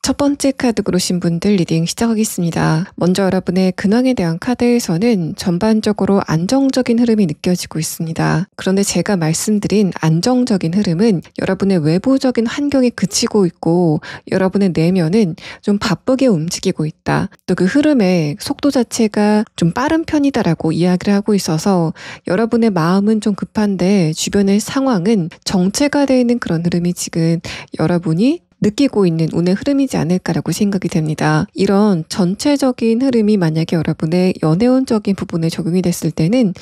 첫 번째 카드 고르신 분들 리딩 시작하겠습니다. 먼저 여러분의 근황에 대한 카드에서는 전반적으로 안정적인 흐름이 느껴지고 있습니다. 그런데 제가 말씀드린 안정적인 흐름은 여러분의 외부적인 환경이 그치고 있고 여러분의 내면은 좀 바쁘게 움직이고 있다. 또 그 흐름의 속도 자체가 좀 빠른 편이다라고 이야기를 하고 있어서 여러분의 마음은 좀 급한데 주변의 상황은 정체가 되어 있는 그런 흐름이 지금 여러분이 느끼고 있는 운의 흐름이지 않을까라고 생각이 됩니다. 이런 전체적인 흐름이 만약에 여러분의 연애운적인 부분에 적용이 됐을 때는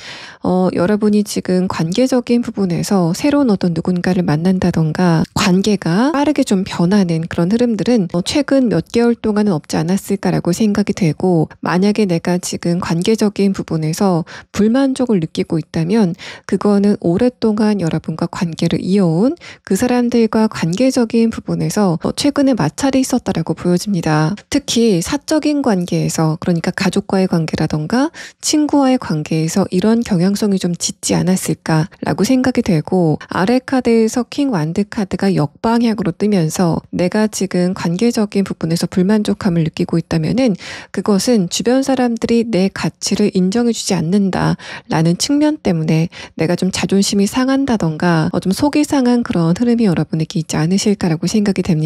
여러분이 지금 관계적인 부분에서 새로운 어떤 누군가를 만난다던가 관계가 빠르게 좀 변하는 그런 흐름들은 최근 몇 개월 동안은 없지 않았을까라고 생각이 되고, 만약에 내가 지금 관계적인 부분에서 불만족을 느끼고 있다면 그거는 오랫동안 여러분과 관계를 이어온 그 사람들과 관계적인 부분에서 최근에 마찰이 있었다라고 보여집니다. 특히 사적인 관계에서, 그러니까 가족과의 관계라던가 친구와의 관계에서 이런 경향성이 좀 짙지 않았을까라고 생각이 되고, 아래 카드에서 킹 완드 카드가 역방향으로 뜨면서 내가 지금 관계적인 부분에서 불만족함을 느끼고 있다면은 그것은 주변 사람들이 내 가치를 인정해주지 않는다라는 측면 때문에 내가 좀 자존심이 상한다던가 좀 속이 상한 그런 흐름이 여러분에게 있지 않으실까라고 생각이 됩니다.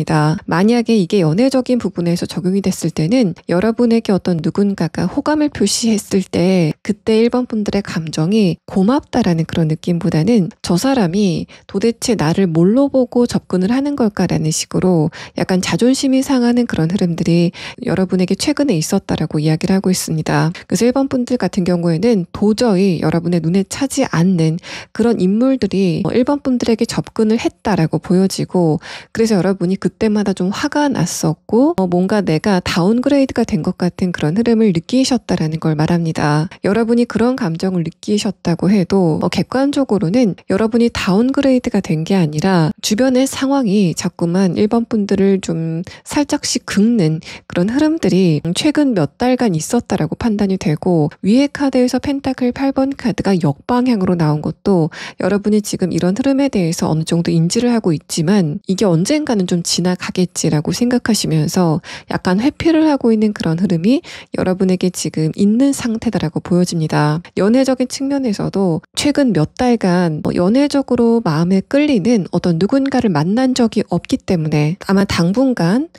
만약에 이게 연애적인 부분에서 적용이 됐을 때는 여러분에게 어떤 누군가가 호감을 표시했을 때 그때 1번 분들의 감정이 고맙다라는 그런 느낌보다는 저 사람이 도대체 나를 뭘로 보고 접근을 하는 걸까라는 식으로 약간 자존심이 상하는 그런 흐름들이 여러분에게 최근에 있었다라고 이야기를 하고 있습니다. 그래서 1번 분들 같은 경우에는 도저히 여러분의 눈에 차지 않는 그런 인물들이 1번 분들에게 접근을 했다라고 보여지고, 그래서 여러분이 그때마다 좀 화가 났었고 뭔가 내가 다운그레이드가 된 것 같은 그런 흐름을 느끼셨다라는 걸 말합니다. 여러분이 그런 감정을 느끼셨다고 해도 객관적으로는 여러분이 다운그레이드가 된 게 아니라 주변의 상황이 자꾸만 1번 분들을 좀 살짝씩 긁는 그런 흐름들이 최근 몇 달간 있었다라고 판단이 되고, 위의 카드에서 펜타클 8번 카드가 역방향으로 나온 것도 여러분이 지금 이런 흐름에 대해서 어느 정도 인지를 하고 있지만 이게 언젠가는 좀 지나가겠지라고 생각하시면서 약간 회피를 하고 있는 그런 흐름이 여러분에게 지금 있는 상태다라고 보여집니다. 연애적인 측면에서도 최근 몇 달간 연애적으로 마음에 끌리는 어떤 누군가를 만난 적이 없기 때문에 아마 당분간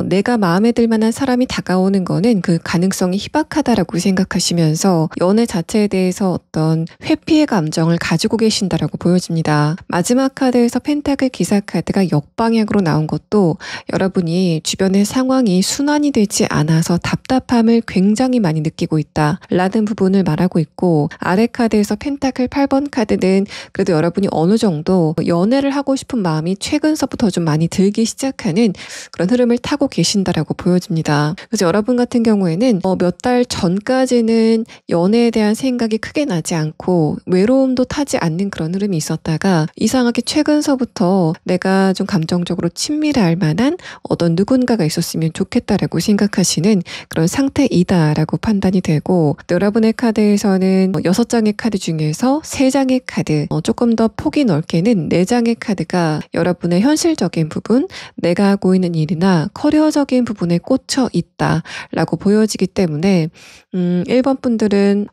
내가 마음에 들 만한 사람이 다가오는 거는 그 가능성이 희박하다라고 생각하시면서 연애 자체에 대해서 어떤 회피의 감정을 가지고 계신다라고 보여집니다. 마지막 카드에서 펜타클 기사 카드가 역방향으로 나온 것도 여러분이 주변의 상황이 순환이 되지 않아서 답답함을 굉장히 많이 느끼고 있다라는 부분을 말하고 있고, 아래 카드에서 펜타클 8번 카드는 그래도 여러분이 어느 정도 연애를 하고 싶은 마음이 최근서부터 좀 많이 들기 시작하는 그런 흐름을 타고 계신다라고 보여집니다. 그래서 여러분 같은 경우에는 몇 달 전까지는 연애에 대한 생각이 크게 나지 않고 외로움도 타지 않는 그런 흐름이 있었다가 이상하게 최근서부터 내가 좀 감정적으로 친밀할 만한 어떤 누군가가 있었으면 좋겠다라고 생각하시는 그런 상태이다라고 판단이 되고, 여러분의 카드에서는 6장의 카드 중에서 3장의 카드, 조금 더 폭이 넓게는 4장의 카드가 여러분의 현실적인 부분, 내가 하고 있는 일이나 커리어적인 부분에 꽂혀 있다라고 보여지기 때문에 1번 분들은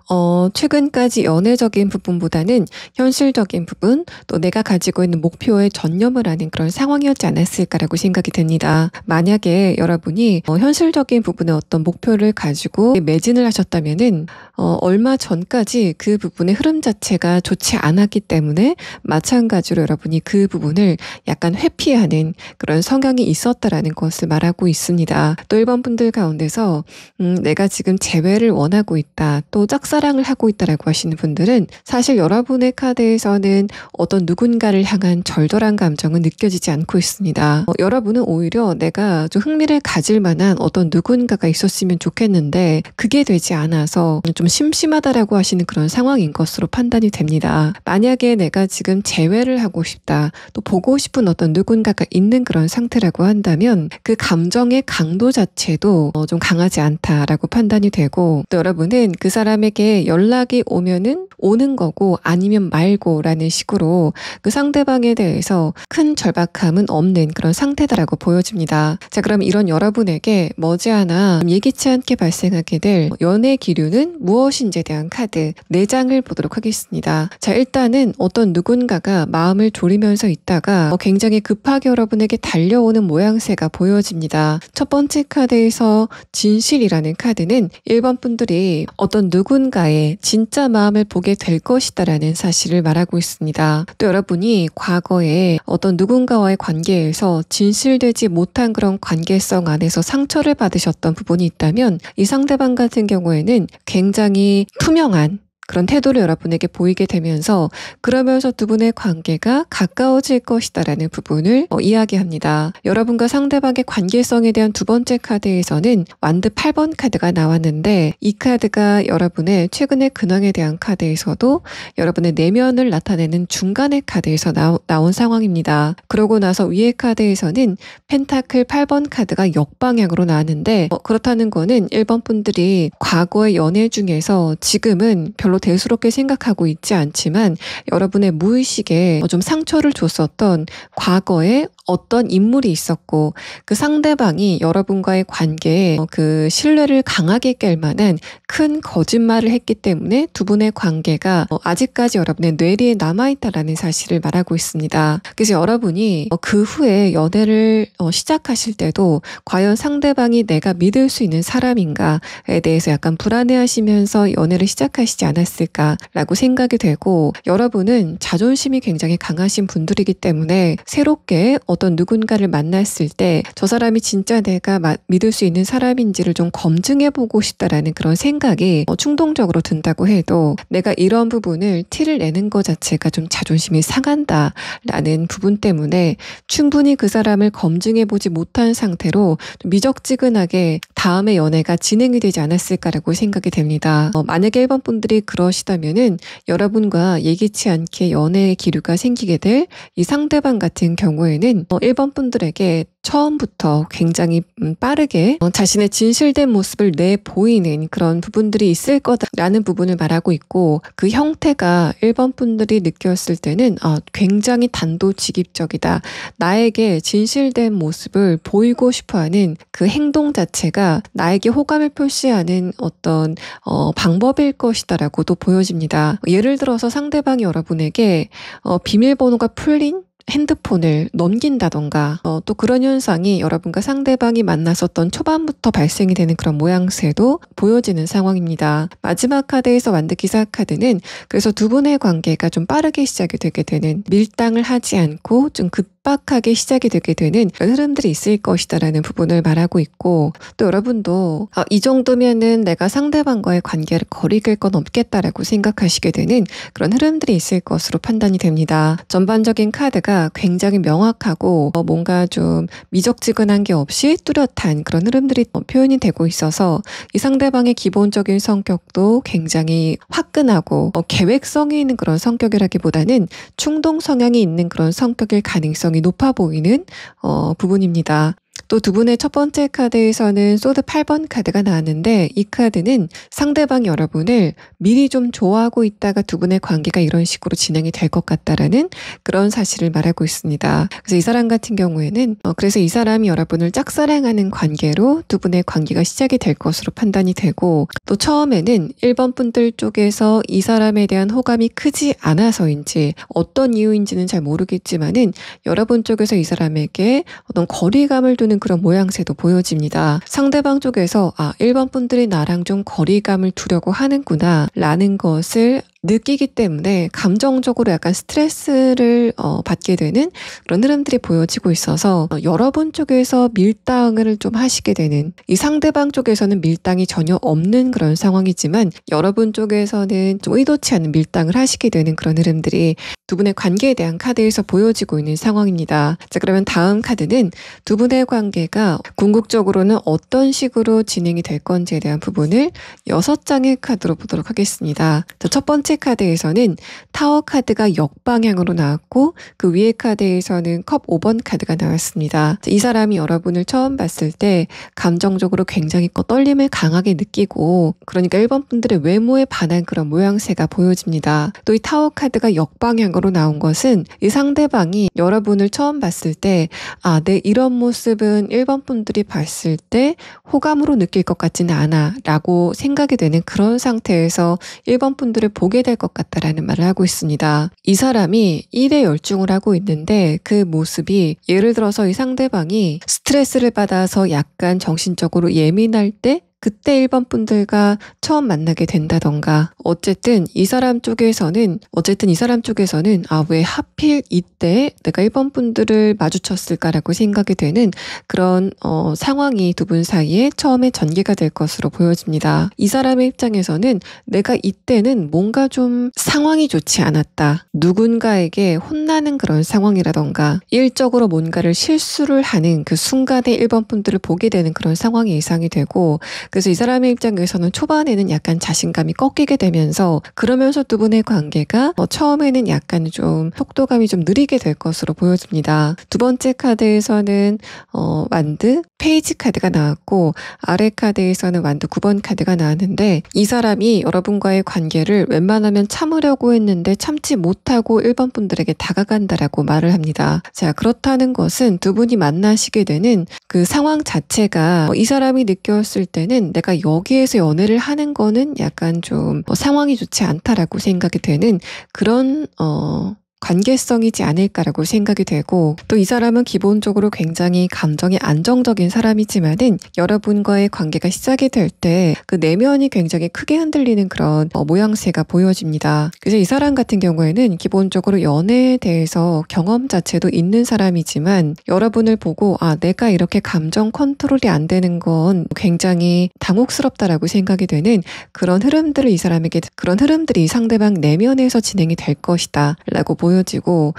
최근까지 연애적인 부분보다는 현실적인 부분, 또 내가 가지고 있는 목표에 전념을 하는 그런 상황이었지 않았을까라고 생각이 됩니다. 만약에 여러분이 현실적인 부분에 어떤 목표를 가지고 매진을 하셨다면은 얼마 전까지 그 부분의 흐름 자체가 좋지 않았기 때문에 마찬가지로 여러분이 그 부분을 약간 회피하는 그런 성향이 있었다라는 것을 말하고 있습니다. 또 1번 분들 가운데서 내가 지금 재회를 원하고 있다, 또 짝사랑을 하고 있다라고 하시는 분들은 사실 여러분의 카드에서는 어떤 누군가를 향한 절절한 감정은 느껴지지 않고 있습니다. 여러분은 오히려 내가 좀 흥미를 가질 만한 어떤 누군가가 있었으면 좋겠는데 그게 되지 않아서 좀 심심하다라고 하시는 그런 상황인 것으로 판단이 됩니다. 만약에 내가 지금 재회를 하고 싶다, 또 보고 싶은 어떤 누군가가 있는 그런 상태라고 한다면 그 감정의 강도 자체도 좀 강하지 않다라고 판단이 되고, 또 여러분은 그 사람에게 연락이 오면은 오는 거고 아니면 말고라는 식으로 그 상대방에 대해서 큰 절박함은 없는 그런 상태다라고 보여집니다. 자, 그럼 이런 여러분에게 머지않아 예기치 않게 발생하게 될 연애 기류는 무엇인지에 대한 카드 4장을 보도록 하겠습니다. 자, 일단은 어떤 누군가가 마음을 졸이면서 있다가 굉장히 급하게 여러분에게 달려오는 모양새가 보여집니다. 첫 번째 카드에서 진실이라는 카드는 1번 분들이 어떤 누군가의 진짜 마음을 보게 될 것이다라는 사실을 말하고 있습니다. 또 여러분이 과거에 어떤 누군가와의 관계에서 진실되지 못한 그런 관계성 안에서 상처를 받으셨던 부분이 있다면 이 상대방 같은 경우에는 굉장히 투명한 그런 태도를 여러분에게 보이게 되면서 그러면서 두 분의 관계가 가까워질 것이다라는 부분을 이야기합니다. 여러분과 상대방의 관계성에 대한 두 번째 카드에서는 완드 8번 카드가 나왔는데, 이 카드가 여러분의 최근의 근황에 대한 카드에서도 여러분의 내면을 나타내는 중간의 카드에서 나온 상황입니다. 그러고 나서 위의 카드에서는 펜타클 8번 카드가 역방향으로 나왔는데, 그렇다는 거는 1번 분들이 과거의 연애 중에서 지금은 별로 대수롭게 생각하고 있지 않지만 여러분의 무의식에 좀 상처를 줬었던 과거에 어떤 인물이 있었고 그 상대방이 여러분과의 관계에 그 신뢰를 강하게 깰 만한 큰 거짓말을 했기 때문에 두 분의 관계가 아직까지 여러분의 뇌리에 남아있다라는 사실을 말하고 있습니다. 그래서 여러분이 그 후에 연애를 시작하실 때도 과연 상대방이 내가 믿을 수 있는 사람인가에 대해서 약간 불안해하시면서 연애를 시작하시지 않았을까라고 생각이 되고, 여러분은 자존심이 굉장히 강하신 분들이기 때문에 새롭게 어떤 누군가를 만났을 때 저 사람이 진짜 내가 믿을 수 있는 사람인지를 좀 검증해보고 싶다라는 그런 생각이 충동적으로 든다고 해도 내가 이런 부분을 티를 내는 것 자체가 좀 자존심이 상한다라는 부분 때문에 충분히 그 사람을 검증해보지 못한 상태로 좀 미적지근하게 다음의 연애가 진행이 되지 않았을까라고 생각이 됩니다. 만약에 1번 분들이 그러시다면은 여러분과 예기치 않게 연애의 기류가 생기게 될 이 상대방 같은 경우에는 1번 분들에게 처음부터 굉장히 빠르게 자신의 진실된 모습을 내보이는 그런 부분들이 있을 거다라는 부분을 말하고 있고, 그 형태가 1번 분들이 느꼈을 때는 굉장히 단도직입적이다. 나에게 진실된 모습을 보이고 싶어하는 그 행동 자체가 나에게 호감을 표시하는 어떤 방법일 것이다라고도 보여집니다. 예를 들어서 상대방이 여러분에게 비밀번호가 풀린 핸드폰을 넘긴다던가 또 그런 현상이 여러분과 상대방이 만났었던 초반부터 발생이 되는 그런 모양새도 보여지는 상황입니다. 마지막 카드에서 완드 기사 카드는 그래서 두 분의 관계가 좀 빠르게 시작이 되게 되는, 밀당을 하지 않고 좀 급박하게 시작이 되게 되는 그런 흐름들이 있을 것이다라는 부분을 말하고 있고, 또 여러분도 이 정도면은 내가 상대방과의 관계를 거리길 건 없겠다라고 생각하시게 되는 그런 흐름들이 있을 것으로 판단이 됩니다. 전반적인 카드가 굉장히 명확하고 뭔가 좀 미적지근한 게 없이 뚜렷한 그런 흐름들이 표현이 되고 있어서 이 상대방의 기본적인 성격도 굉장히 화끈하고 계획성이 있는 그런 성격이라기보다는 충동 성향이 있는 그런 성격일 가능성이 높아 보이는 부분입니다. 또 두 분의 첫 번째 카드에서는 소드 8번 카드가 나왔는데, 이 카드는 상대방이 여러분을 미리 좀 좋아하고 있다가 두 분의 관계가 이런 식으로 진행이 될 것 같다라는 그런 사실을 말하고 있습니다. 그래서 이 사람 같은 경우에는 그래서 이 사람이 여러분을 짝사랑하는 관계로 두 분의 관계가 시작이 될 것으로 판단이 되고, 또 처음에는 1번 분들 쪽에서 이 사람에 대한 호감이 크지 않아서인지 어떤 이유인지는 잘 모르겠지만은 여러분 쪽에서 이 사람에게 어떤 거리감을 두는 그런 모양새도 보여집니다. 상대방 쪽에서 1번 분들이 나랑 좀 거리감을 두려고 하는구나 라는 것을 느끼기 때문에 감정적으로 약간 스트레스를 받게 되는 그런 흐름들이 보여지고 있어서 여러분 쪽에서 밀당을 좀 하시게 되는, 이 상대방 쪽에서는 밀당이 전혀 없는 그런 상황이지만 여러분 쪽에서는 좀 의도치 않은 밀당을 하시게 되는 그런 흐름들이 두 분의 관계에 대한 카드에서 보여지고 있는 상황입니다. 자, 그러면 다음 카드는 두 분의 관계가 궁극적으로는 어떤 식으로 진행이 될 건지에 대한 부분을 6장의 카드로 보도록 하겠습니다. 자, 첫 번째 카드에서는 타워 카드가 역방향으로 나왔고, 그 위에 카드에서는 컵 5번 카드가 나왔습니다. 이 사람이 여러분을 처음 봤을 때 감정적으로 굉장히 떨림을 강하게 느끼고, 그러니까 1번 분들의 외모에 반한 그런 모양새가 보여집니다. 또 이 타워 카드가 역방향으로 나온 것은 이 상대방이 여러분을 처음 봤을 때 내 이런 모습은 1번 분들이 봤을 때 호감으로 느낄 것 같지는 않아 라고 생각이 되는 그런 상태에서 1번 분들을 보게 될 것 같다라는 말을 하고 있습니다. 이 사람이 일에 열중을 하고 있는데 그 모습이, 예를 들어서 이 상대방이 스트레스를 받아서 약간 정신적으로 예민할 때 그때 1번 분들과 처음 만나게 된다던가, 어쨌든 이 사람 쪽에서는 왜 하필 이때 내가 1번 분들을 마주쳤을까라고 생각이 되는 그런 상황이 두 분 사이에 처음에 전개가 될 것으로 보여집니다. 이 사람의 입장에서는 내가 이때는 뭔가 좀 상황이 좋지 않았다, 누군가에게 혼나는 그런 상황이라던가 일적으로 뭔가를 실수를 하는 그 순간에 1번 분들을 보게 되는 그런 상황이 예상이 되고, 그래서 이 사람의 입장에서는 초반에는 약간 자신감이 꺾이게 되면서, 그러면서 두 분의 관계가 처음에는 약간 좀 속도감이 좀 느리게 될 것으로 보여집니다. 두 번째 카드에서는 완드 페이지 카드가 나왔고, 아래 카드에서는 완드 9번 카드가 나왔는데, 이 사람이 여러분과의 관계를 웬만하면 참으려고 했는데 참지 못하고 1번 분들에게 다가간다라고 말을 합니다. 자, 그렇다는 것은 두 분이 만나시게 되는 그 상황 자체가 이 사람이 느꼈을 때는 내가 여기에서 연애를 하는 거는 약간 좀 상황이 좋지 않다라고 생각이 되는 그런 관계성이지 않을까라고 생각이 되고, 또 이 사람은 기본적으로 굉장히 감정이 안정적인 사람이지만은 여러분과의 관계가 시작이 될 때 그 내면이 굉장히 크게 흔들리는 그런 모양새가 보여집니다. 그래서 이 사람 같은 경우에는 기본적으로 연애에 대해서 경험 자체도 있는 사람이지만 여러분을 보고 내가 이렇게 감정 컨트롤이 안 되는 건 굉장히 당혹스럽다라고 생각이 되는 그런 흐름들이 상대방 내면에서 진행이 될 것이다 라고 보여지고,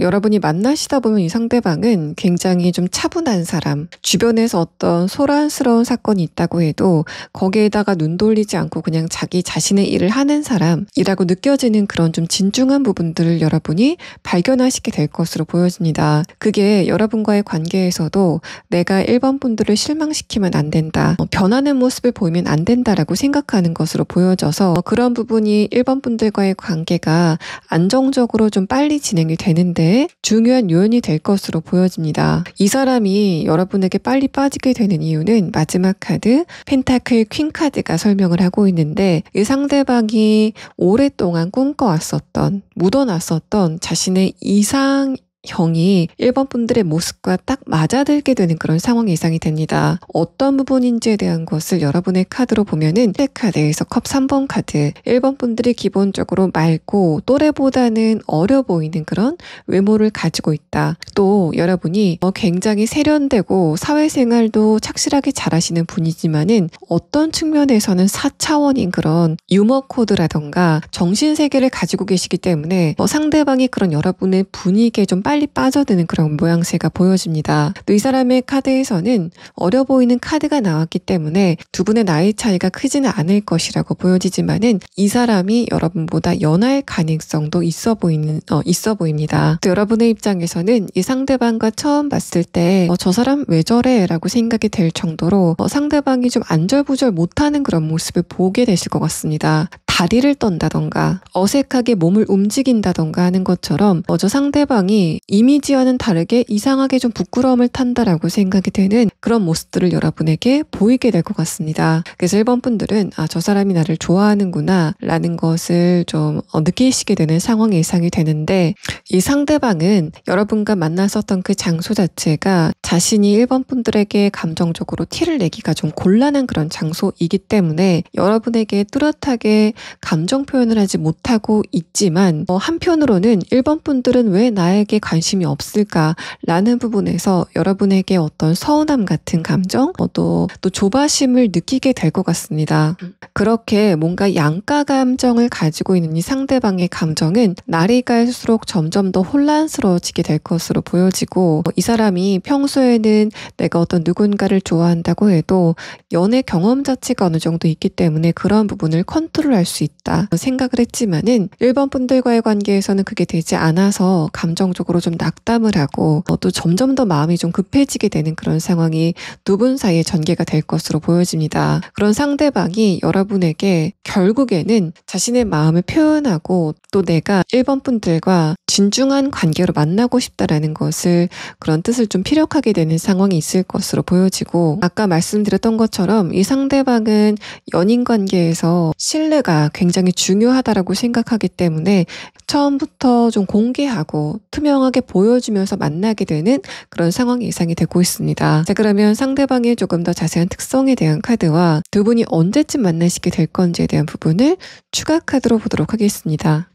여러분이 만나시다 보면 이 상대방은 굉장히 좀 차분한 사람, 주변에서 어떤 소란스러운 사건이 있다고 해도 거기에다가 눈 돌리지 않고 그냥 자기 자신의 일을 하는 사람이라고 느껴지는 그런 좀 진중한 부분들을 여러분이 발견하시게 될 것으로 보여집니다. 그게 여러분과의 관계에서도 내가 1번 분들을 실망시키면 안 된다, 변하는 모습을 보이면 안 된다라고 생각하는 것으로 보여져서 그런 부분이 1번 분들과의 관계가 안정적으로 좀 빨리 진행이 되는데 중요한 요인이 될 것으로 보여집니다. 이 사람이 여러분에게 빨리 빠지게 되는 이유는 마지막 카드 펜타클 퀸 카드가 설명을 하고 있는데, 이 상대방이 오랫동안 꿈꿔왔었던, 묻어놨었던 자신의 이상형이 1번 분들의 모습과 딱 맞아들게 되는 그런 상황이 예상이 됩니다. 어떤 부분인지에 대한 것을 여러분의 카드로 보면은 카드에서 컵 3번 카드, 1번 분들이 기본적으로 맑고 또래보다는 어려 보이는 그런 외모를 가지고 있다. 또 여러분이 굉장히 세련되고 사회생활도 착실하게 잘하시는 분이지만은 어떤 측면에서는 4차원인 그런 유머 코드라던가 정신세계를 가지고 계시기 때문에 상대방이 그런 여러분의 분위기에 좀 빨리 빠져드는 그런 모양새가 보여집니다. 또 이 사람의 카드에서는 어려 보이는 카드가 나왔기 때문에 두 분의 나이 차이가 크지는 않을 것이라고 보여지지만은 이 사람이 여러분보다 연할 가능성도 있어 보입니다. 또 여러분의 입장에서는 이 상대방과 처음 봤을 때 저 사람 왜 저래? 라고 생각이 될 정도로 상대방이 좀 안절부절 못하는 그런 모습을 보게 되실 것 같습니다. 다리를 떤다던가 어색하게 몸을 움직인다던가 하는 것처럼 저 상대방이 이미지와는 다르게 이상하게 좀 부끄러움을 탄다라고 생각이 되는 그런 모습들을 여러분에게 보이게 될 것 같습니다. 그래서 1번 분들은 저 사람이 나를 좋아하는구나 라는 것을 좀 느끼시게 되는 상황이 예상이 되는데, 이 상대방은 여러분과 만났었던 그 장소 자체가 자신이 1번 분들에게 감정적으로 티를 내기가 좀 곤란한 그런 장소이기 때문에 여러분에게 뚜렷하게 감정 표현을 하지 못하고 있지만 한편으로는 1번 분들은 왜 나에게 관심이 없을까라는 부분에서 여러분에게 어떤 서운함 같은 감정, 또 조바심을 느끼게 될 것 같습니다. 그렇게 뭔가 양가 감정을 가지고 있는 이 상대방의 감정은 날이 갈수록 점점 더 혼란스러워지게 될 것으로 보여지고, 이 사람이 평소에는 내가 어떤 누군가를 좋아한다고 해도 연애 경험 자체가 어느 정도 있기 때문에 그런 부분을 컨트롤할 수 있다 생각을 했지만은 1번 분들과의 관계에서는 그게 되지 않아서 감정적으로 좀 낙담을 하고 또 점점 더 마음이 좀 급해지게 되는 그런 상황이 두 분 사이에 전개가 될 것으로 보여집니다. 그런 상대방이 여러분에게 결국에는 자신의 마음을 표현하고 또 내가 1번 분들과 진중한 관계로 만나고 싶다라는 것을, 그런 뜻을 좀 피력하게 되는 상황이 있을 것으로 보여지고, 아까 말씀드렸던 것처럼 이 상대방은 연인 관계에서 신뢰가 굉장히 중요하다라고 생각하기 때문에 처음부터 좀 공개하고 투명하게 보여주면서 만나게 되는 그런 상황이 예상이 되고 있습니다. 자, 그러면 상대방의 조금 더 자세한 특성에 대한 카드와 두 분이 언제쯤 만나시게 될 건지에 대한 부분을 추가 카드로 보도록 하겠습니다.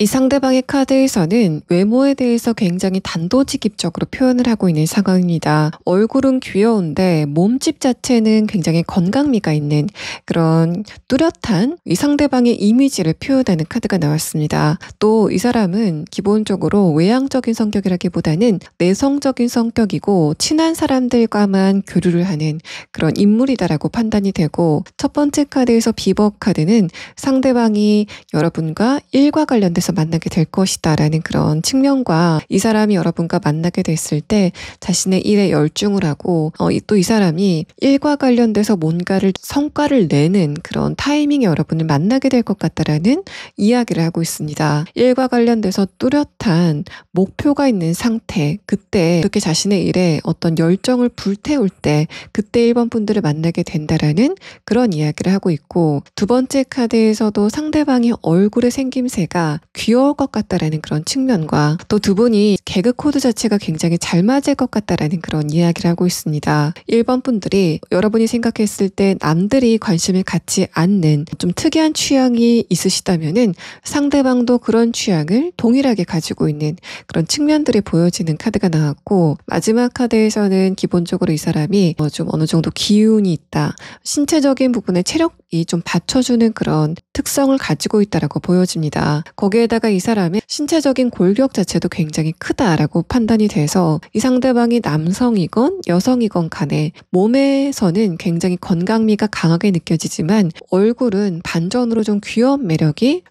이 상대방의 카드에서는 외모에 대해서 굉장히 단도직입적으로 표현을 하고 있는 상황입니다. 얼굴은 귀여운데 몸집 자체는 굉장히 건강미가 있는 그런 뚜렷한 이 상대방의 이미지를 표현하는 카드가 나왔습니다. 또 이 사람은 기본적으로 외향적인 성격이라기보다는 내성적인 성격이고 친한 사람들과만 교류를 하는 그런 인물이다라고 판단이 되고, 첫 번째 카드에서 비버 카드는 상대방이 여러분과 일과 관련돼서 관계에서 만나게 될 것이다 라는 그런 측면과 이 사람이 여러분과 만나게 됐을 때 자신의 일에 열중을 하고 또 이 사람이 일과 관련돼서 뭔가를 성과를 내는 그런 타이밍에 여러분을 만나게 될 것 같다라는 이야기를 하고 있습니다. 일과 관련돼서 뚜렷한 목표가 있는 상태, 그때 이렇게 자신의 일에 어떤 열정을 불태울 때 그때 1번 분들을 만나게 된다라는 그런 이야기를 하고 있고, 두 번째 카드에서도 상대방의 얼굴의 생김새가 귀여울 것 같다라는 그런 측면과 또 두 분이 개그 코드 자체가 굉장히 잘 맞을 것 같다라는 그런 이야기를 하고 있습니다. 1번 분들이 여러분이 생각했을 때 남들이 관심을 갖지 않는 좀 특이한 취향이 있으시다면은 상대방도 그런 취향을 동일하게 가지고 있는 그런 측면들이 보여지는 카드가 나왔고, 마지막 카드에서는 기본적으로 이 사람이 좀 어느 정도 기운이 있다, 신체적인 부분에 체력이 좀 받쳐주는 그런 특성을 가지고 있다라고 보여집니다. 거기에다가 이 사람의 신체적인 골격 자체도 굉장히 크다라고 판단이 돼서 이 상대방이 남성이건 여성이건 간에 몸에서는 굉장히 건강미가 강하게 느껴지지만 얼굴은 반전으로 좀 귀여운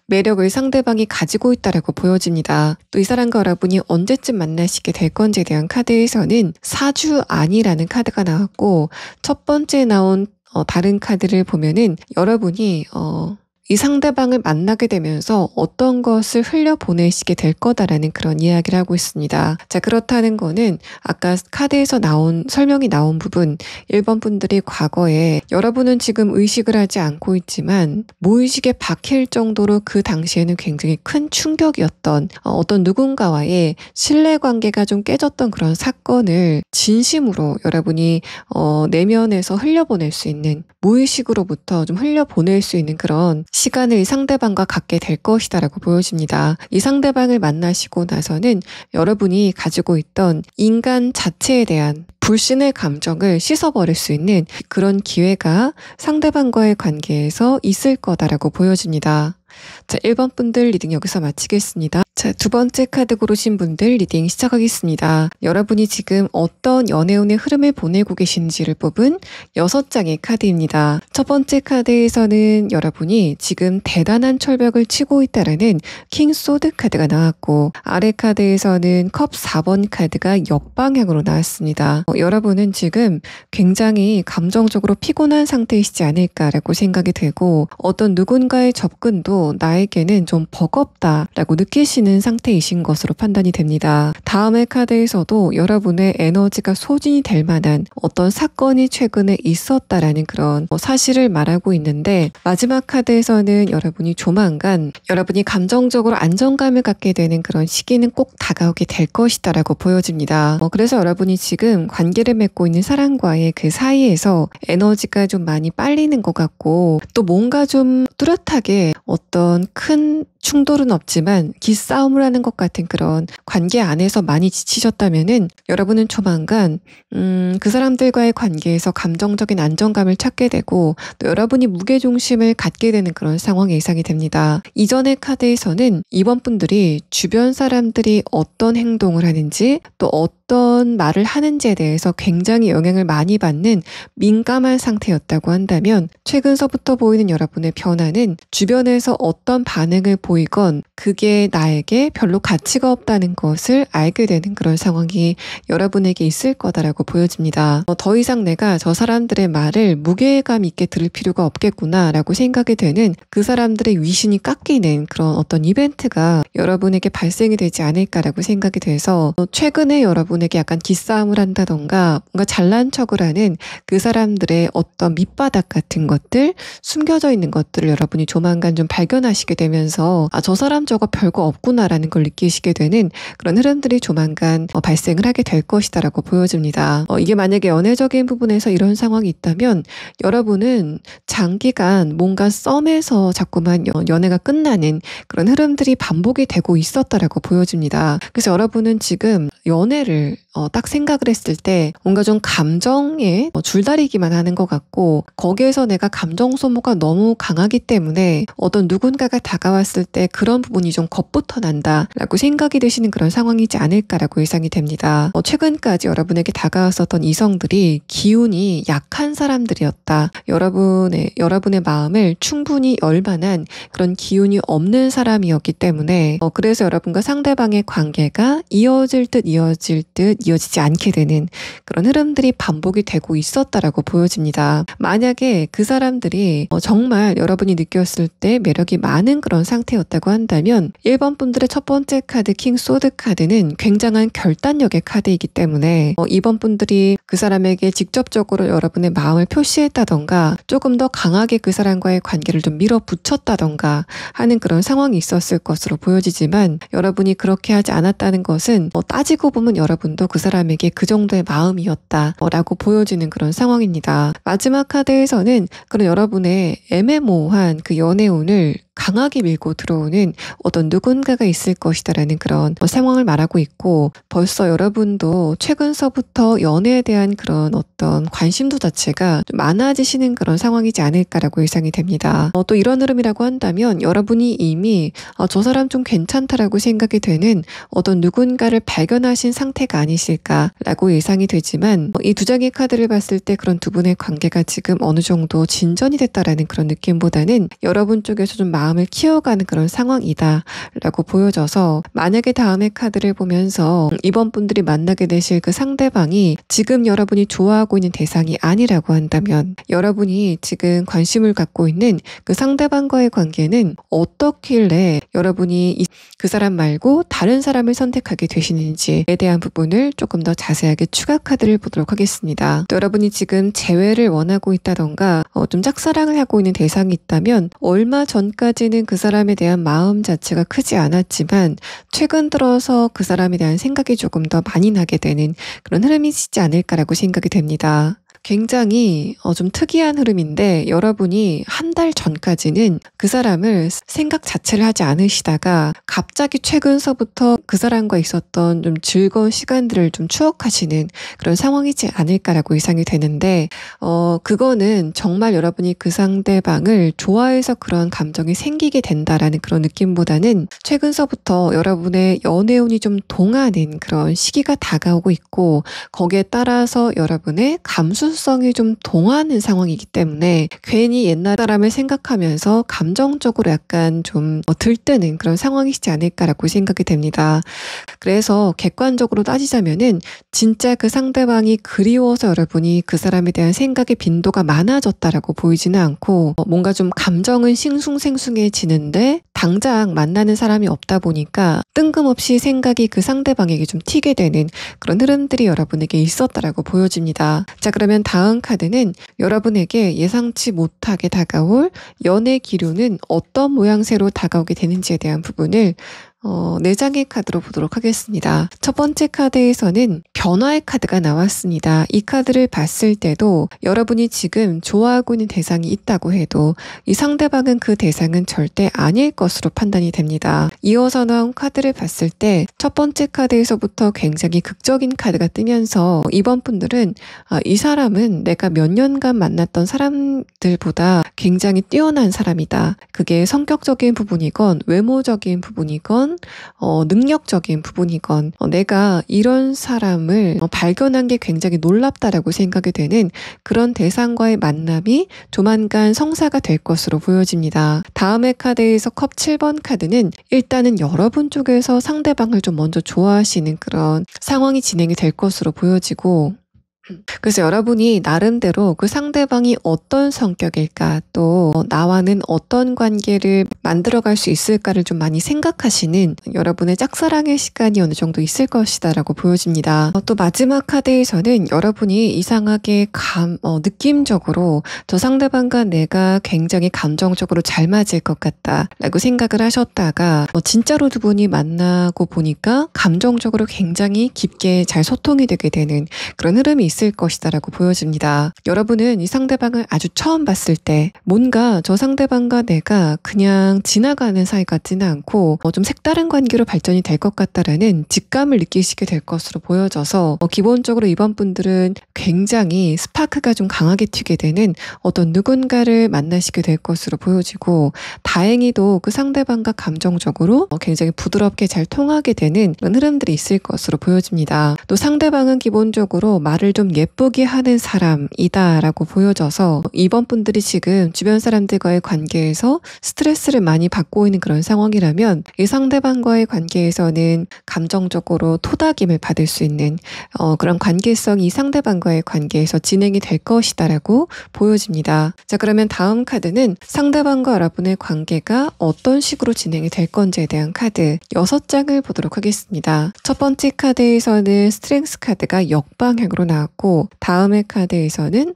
매력을 상대방이 가지고 있다라고 보여집니다. 또 이 사람과 여러분이 언제쯤 만나시게 될 건지에 대한 카드에서는 사주 안이라는 카드가 나왔고, 첫 번째 나온 다른 카드를 보면은 여러분이 이 상대방을 만나게 되면서 어떤 것을 흘려보내시게 될 거다라는 그런 이야기를 하고 있습니다. 자, 그렇다는 거는 아까 카드에서 설명이 나온 부분, 1번 분들이 과거에 여러분은 지금 의식을 하지 않고 있지만 무의식에 박힐 정도로 그 당시에는 굉장히 큰 충격이었던 어떤 누군가와의 신뢰관계가 좀 깨졌던 그런 사건을 진심으로 여러분이 내면에서 흘려보낼 수 있는, 무의식으로부터 좀 흘려보낼 수 있는 그런 시간을 이 상대방과 갖게 될 것이다라고 보여집니다. 이 상대방을 만나시고 나서는 여러분이 가지고 있던 인간 자체에 대한 불신의 감정을 씻어버릴 수 있는 그런 기회가 상대방과의 관계에서 있을 거다라고 보여집니다. 자, 1번 분들 리딩 여기서 마치겠습니다. 자, 두 번째 카드 고르신 분들 리딩 시작하겠습니다. 여러분이 지금 어떤 연애운의 흐름을 보내고 계신지를 뽑은 6장의 카드입니다. 첫 번째 카드에서는 여러분이 지금 대단한 철벽을 치고 있다라는 킹 소드 카드가 나왔고, 아래 카드에서는 컵 4번 카드가 역방향으로 나왔습니다. 여러분은 지금 굉장히 감정적으로 피곤한 상태이시지 않을까라고 생각이 되고, 어떤 누군가의 접근도 나에게는 좀 버겁다라고 느끼시는 상태이신 것으로 판단이 됩니다. 다음의 카드에서도 여러분의 에너지가 소진이 될 만한 어떤 사건이 최근에 있었다라는 그런 사실을 말하고 있는데, 마지막 카드에서는 여러분이 조만간 여러분이 감정적으로 안정감을 갖게 되는 그런 시기는 꼭 다가오게 될 것이다라고 보여집니다. 그래서 여러분이 지금 관계를 맺고 있는 사람과의 그 사이에서 에너지가 좀 많이 빨리는 것 같고, 또 뭔가 좀 뚜렷하게 어떤 큰 충돌은 없지만 기싸움을 하는 것 같은 그런 관계 안에서 많이 지치셨다면은 여러분은 조만간 그 사람들과의 관계에서 감정적인 안정감을 찾게 되고, 또 여러분이 무게중심을 갖게 되는 그런 상황이 예상이 됩니다. 이전의 카드에서는 이번 분들이 주변 사람들이 어떤 행동을 하는지 또 어떤 말을 하는지에 대해서 굉장히 영향을 많이 받는 민감한 상태였다고 한다면, 최근서부터 보이는 여러분의 변화는 주변에서 어떤 반응을 보이건 그게 나에게 별로 가치가 없다는 것을 알게 되는 그런 상황이 여러분에게 있을 거다라고 보여집니다. 더 이상 내가 저 사람들의 말을 무게감 있게 들을 필요가 없겠구나 라고 생각이 되는, 그 사람들의 위신이 깎이는 그런 어떤 이벤트가 여러분에게 발생이 되지 않을까라고 생각이 돼서, 최근에 여러분에게 약간 기싸움을 한다던가 뭔가 잘난 척을 하는 그 사람들의 어떤 밑바닥 같은 것들, 숨겨져 있는 것들을 여러분이 조만간 좀 발견하시게 되면서 저 사람 저거 별거 없구나라는 걸 느끼시게 되는 그런 흐름들이 조만간 발생을 하게 될 것이다라고 보여집니다. 이게 만약에 연애적인 부분에서 이런 상황이 있다면 여러분은 장기간 뭔가 썸에서 자꾸만 연애가 끝나는 그런 흐름들이 반복이 되고 있었다라고 보여집니다. 그래서 여러분은 지금 연애를 사람을 딱 생각을 했을 때 뭔가 좀 감정에 줄다리기만 하는 것 같고, 거기에서 내가 감정 소모가 너무 강하기 때문에 어떤 누군가가 다가왔을 때 그런 부분이 좀 겁부터 난다라고 생각이 드시는 그런 상황이지 않을까라고 예상이 됩니다. 최근까지 여러분에게 다가왔었던 이성들이 기운이 약한 사람들이었다. 여러분의 마음을 충분히 열 만한 그런 기운이 없는 사람이었기 때문에 그래서 여러분과 상대방의 관계가 이어질 듯 이어지지 않게 되는 그런 흐름들이 반복이 되고 있었다라고 보여집니다. 만약에 그 사람들이 정말 여러분이 느꼈을 때 매력이 많은 그런 상태였다고 한다면 1번 분들의 첫 번째 카드 킹 소드 카드는 굉장한 결단력의 카드이기 때문에 2번 분들이 그 사람에게 직접적으로 여러분의 마음을 표시했다던가 조금 더 강하게 그 사람과의 관계를 좀 밀어붙였다던가 하는 그런 상황이 있었을 것으로 보여지지만, 여러분이 그렇게 하지 않았다는 것은 따지고 보면 여러분도 그 사람에게 그 정도의 마음이었다라고 보여지는 그런 상황입니다. 마지막 카드에서는 그런 여러분의 애매모호한 그 연애운을 강하게 밀고 들어오는 어떤 누군가가 있을 것이다라는 그런 상황을 말하고 있고, 벌써 여러분도 최근서부터 연애에 대한 그런 어떤 관심도 자체가 좀 많아지시는 그런 상황이지 않을까라고 예상이 됩니다. 또 이런 흐름이라고 한다면 여러분이 이미 저 사람 좀 괜찮다라고 생각이 되는 어떤 누군가를 발견하신 상태가 아니실까라고 예상이 되지만, 이 두 장의 카드를 봤을 때 그런 두 분의 관계가 지금 어느 정도 진전이 됐다라는 그런 느낌보다는 여러분 쪽에서 좀 마음을 키워가는 그런 상황이다 라고 보여져서, 만약에 다음의 카드를 보면서 이번 분들이 만나게 되실 그 상대방이 지금 여러분이 좋아하고 있는 대상이 아니라고 한다면, 여러분이 지금 관심을 갖고 있는 그 상대방과의 관계는 어떻길래 여러분이 그 사람 말고 다른 사람을 선택하게 되시는지에 대한 부분을 조금 더 자세하게 추가 카드를 보도록 하겠습니다. 또 여러분이 지금 재회를 원하고 있다던가 좀 짝사랑을 하고 있는 대상이 있다면, 얼마 전까지는 그 사람에 대한 마음 자체가 크지 않았지만 최근 들어서 그 사람에 대한 생각이 조금 더 많이 나게 되는 그런 흐름이시지 않을까라고 생각이 됩니다. 굉장히 좀 특이한 흐름인데, 여러분이 한 달 전까지는 그 사람을 생각 자체를 하지 않으시다가 갑자기 최근서부터 그 사람과 있었던 좀 즐거운 시간들을 좀 추억하시는 그런 상황이지 않을까라고 예상이 되는데, 그거는 정말 여러분이 그 상대방을 좋아해서 그런 감정이 생기게 된다라는 그런 느낌보다는 최근서부터 여러분의 연애운이 좀 동하는 그런 시기가 다가오고 있고, 거기에 따라서 여러분의 감수성이 좀 동하는 상황이기 때문에 괜히 옛날 사람을 생각하면서 감정적으로 약간 좀 들뜨는 그런 상황이시지 않을까라고 생각이 됩니다. 그래서 객관적으로 따지자면은 진짜 그 상대방이 그리워서 여러분이 그 사람에 대한 생각의 빈도가 많아졌다라고 보이지는 않고, 뭔가 좀 감정은 싱숭생숭해지는데 당장 만나는 사람이 없다 보니까 뜬금없이 생각이 그 상대방에게 좀 튀게 되는 그런 흐름들이 여러분에게 있었다라고 보여집니다. 자, 그러면 다음 카드는 여러분에게 예상치 못하게 다가올 연애 기류는 어떤 모양새로 다가오게 되는지에 대한 부분을 4장의 카드로 보도록 하겠습니다. 첫 번째 카드에서는 변화의 카드가 나왔습니다. 이 카드를 봤을 때도 여러분이 지금 좋아하고 있는 대상이 있다고 해도 이 상대방은 그 대상은 절대 아닐 것으로 판단이 됩니다. 이어서 나온 카드를 봤을 때 첫 번째 카드에서부터 굉장히 극적인 카드가 뜨면서 이번 분들은 이 사람은 내가 몇 년간 만났던 사람들보다 굉장히 뛰어난 사람이다. 그게 성격적인 부분이건 외모적인 부분이건 능력적인 부분이건 내가 이런 사람을 발견한 게 굉장히 놀랍다라고 생각이 되는 그런 대상과의 만남이 조만간 성사가 될 것으로 보여집니다. 다음의 카드에서 컵 7번 카드는 일단은 여러분 쪽에서 상대방을 좀 먼저 좋아하시는 그런 상황이 진행이 될 것으로 보여지고, 그래서 여러분이 나름대로 그 상대방이 어떤 성격일까, 또 나와는 어떤 관계를 만들어갈 수 있을까를 좀 많이 생각하시는 여러분의 짝사랑의 시간이 어느 정도 있을 것이다 라고 보여집니다. 또 마지막 카드에서는 여러분이 이상하게 느낌적으로 저 상대방과 내가 굉장히 감정적으로 잘 맞을 것 같다 라고 생각을 하셨다가 진짜로 두 분이 만나고 보니까 감정적으로 굉장히 깊게 잘 소통이 되게 되는 그런 흐름이 있습니다. 있을 것이다라고 보여집니다. 여러분은 이 상대방을 아주 처음 봤을 때 뭔가 저 상대방과 내가 그냥 지나가는 사이 같지는 않고 좀 색다른 관계로 발전이 될 것 같다라는 직감을 느끼시게 될 것으로 보여져서 기본적으로 이번 분들은 굉장히 스파크가 좀 강하게 튀게 되는 어떤 누군가를 만나시게 될 것으로 보여지고, 다행히도 그 상대방과 감정적으로 굉장히 부드럽게 잘 통하게 되는 그런 흐름들이 있을 것으로 보여집니다. 또 상대방은 기본적으로 말을 좀 예쁘게 하는 사람이다라고 보여져서 이번 분들이 지금 주변 사람들과의 관계에서 스트레스를 많이 받고 있는 그런 상황이라면 이 상대방과의 관계에서는 감정적으로 토닥임을 받을 수 있는 그런 관계성이 이 상대방과의 관계에서 진행이 될 것이다라고 보여집니다. 자, 그러면 다음 카드는 상대방과 여러분의 관계가 어떤 식으로 진행이 될 건지에 대한 카드 6장을 보도록 하겠습니다. 첫 번째 카드에서는 스트렝스 카드가 역방향으로 나왔고, 다음의 카드에서는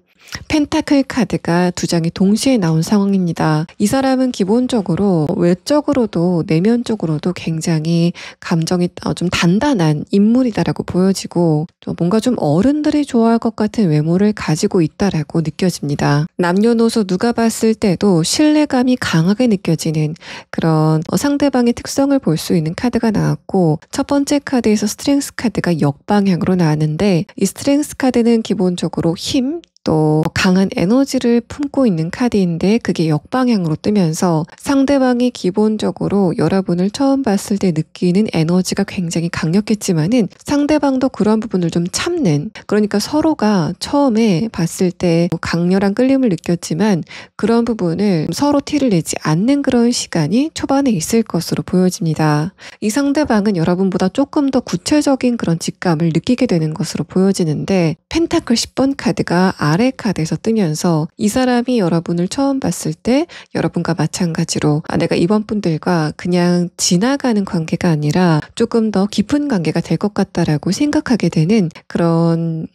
펜타클 카드가 2장이 동시에 나온 상황입니다. 이 사람은 기본적으로 외적으로도 내면적으로도 굉장히 감정이 좀 단단한 인물이다라고 보여지고, 뭔가 좀 어른들이 좋아할 것 같은 외모를 가지고 있다라고 느껴집니다. 남녀노소 누가 봤을 때도 신뢰감이 강하게 느껴지는 그런 상대방의 특성을 볼 수 있는 카드가 나왔고, 첫 번째 카드에서 스트렝스 카드가 역방향으로 나왔는데, 이 스트렝스 카드는 기본적으로 힘, 또 강한 에너지를 품고 있는 카드인데 그게 역방향으로 뜨면서 상대방이 기본적으로 여러분을 처음 봤을 때 느끼는 에너지가 굉장히 강력했지만은 상대방도 그런 부분을 좀 참는, 그러니까 서로가 처음에 봤을 때 강렬한 끌림을 느꼈지만 그런 부분을 서로 티를 내지 않는 그런 시간이 초반에 있을 것으로 보여집니다. 이 상대방은 여러분보다 조금 더 구체적인 그런 직감을 느끼게 되는 것으로 보여지는데, 펜타클 10번 카드가 아래 카드에서 뜨면서 이 사람이 여러분을 처음 봤을 때 여러분과 마찬가지로 내가 이번 분들과 그냥 지나가는 관계가 아니라 조금 더 깊은 관계가 될 것 같다라고 생각하게 되는 그런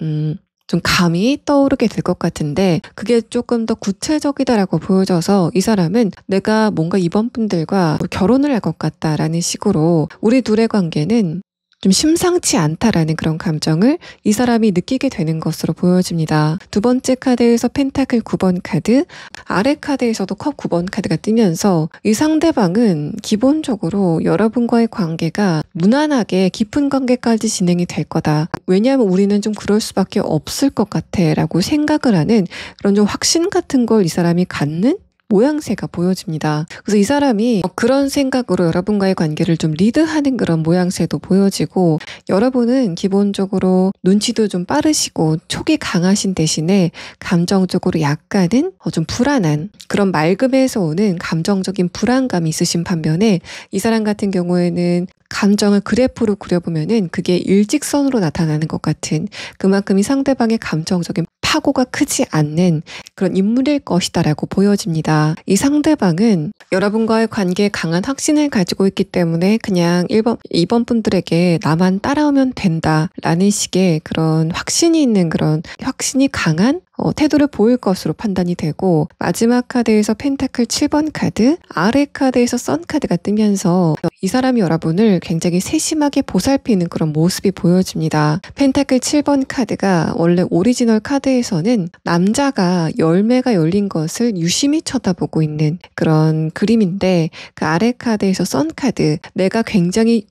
좀 감이 떠오르게 될 것 같은데, 그게 조금 더 구체적이다라고 보여져서 이 사람은 내가 뭔가 이번 분들과 결혼을 할 것 같다라는 식으로 우리 둘의 관계는 좀 심상치 않다라는 그런 감정을 이 사람이 느끼게 되는 것으로 보여집니다. 두 번째 카드에서 펜타클 9번 카드, 아래 카드에서도 컵 9번 카드가 뜨면서 이 상대방은 기본적으로 여러분과의 관계가 무난하게 깊은 관계까지 진행이 될 거다. 왜냐하면 우리는 좀 그럴 수밖에 없을 것 같아 라고 생각을 하는 그런 좀 확신 같은 걸 이 사람이 갖는 모양새가 보여집니다. 그래서 이 사람이 그런 생각으로 여러분과의 관계를 좀 리드하는 그런 모양새도 보여지고, 여러분은 기본적으로 눈치도 좀 빠르시고 촉이 강하신 대신에 감정적으로 약간은 좀 불안한 그런 맑음에서 오는 감정적인 불안감이 있으신 반면에, 이 사람 같은 경우에는 감정을 그래프로 그려보면은 그게 일직선으로 나타나는 것 같은, 그만큼 이 상대방의 감정적인 파고가 크지 않는 그런 인물일 것이다라고 보여집니다. 이 상대방은 여러분과의 관계에 강한 확신을 가지고 있기 때문에 그냥 2번 분들에게 나만 따라오면 된다라는 식의 그런 확신이 있는, 그런 확신이 강한 태도를 보일 것으로 판단이 되고, 마지막 카드에서 펜타클 7번 카드, 아래 카드에서 선 카드가 뜨면서 이 사람이 여러분을 굉장히 세심하게 보살피는 그런 모습이 보여집니다. 펜타클 7번 카드가 원래 오리지널 카드에서는 남자가 열매가 열린 것을 유심히 쳐다보고 있는 그런 그림인데, 그 아래 카드에서 선 카드, 내가 굉장히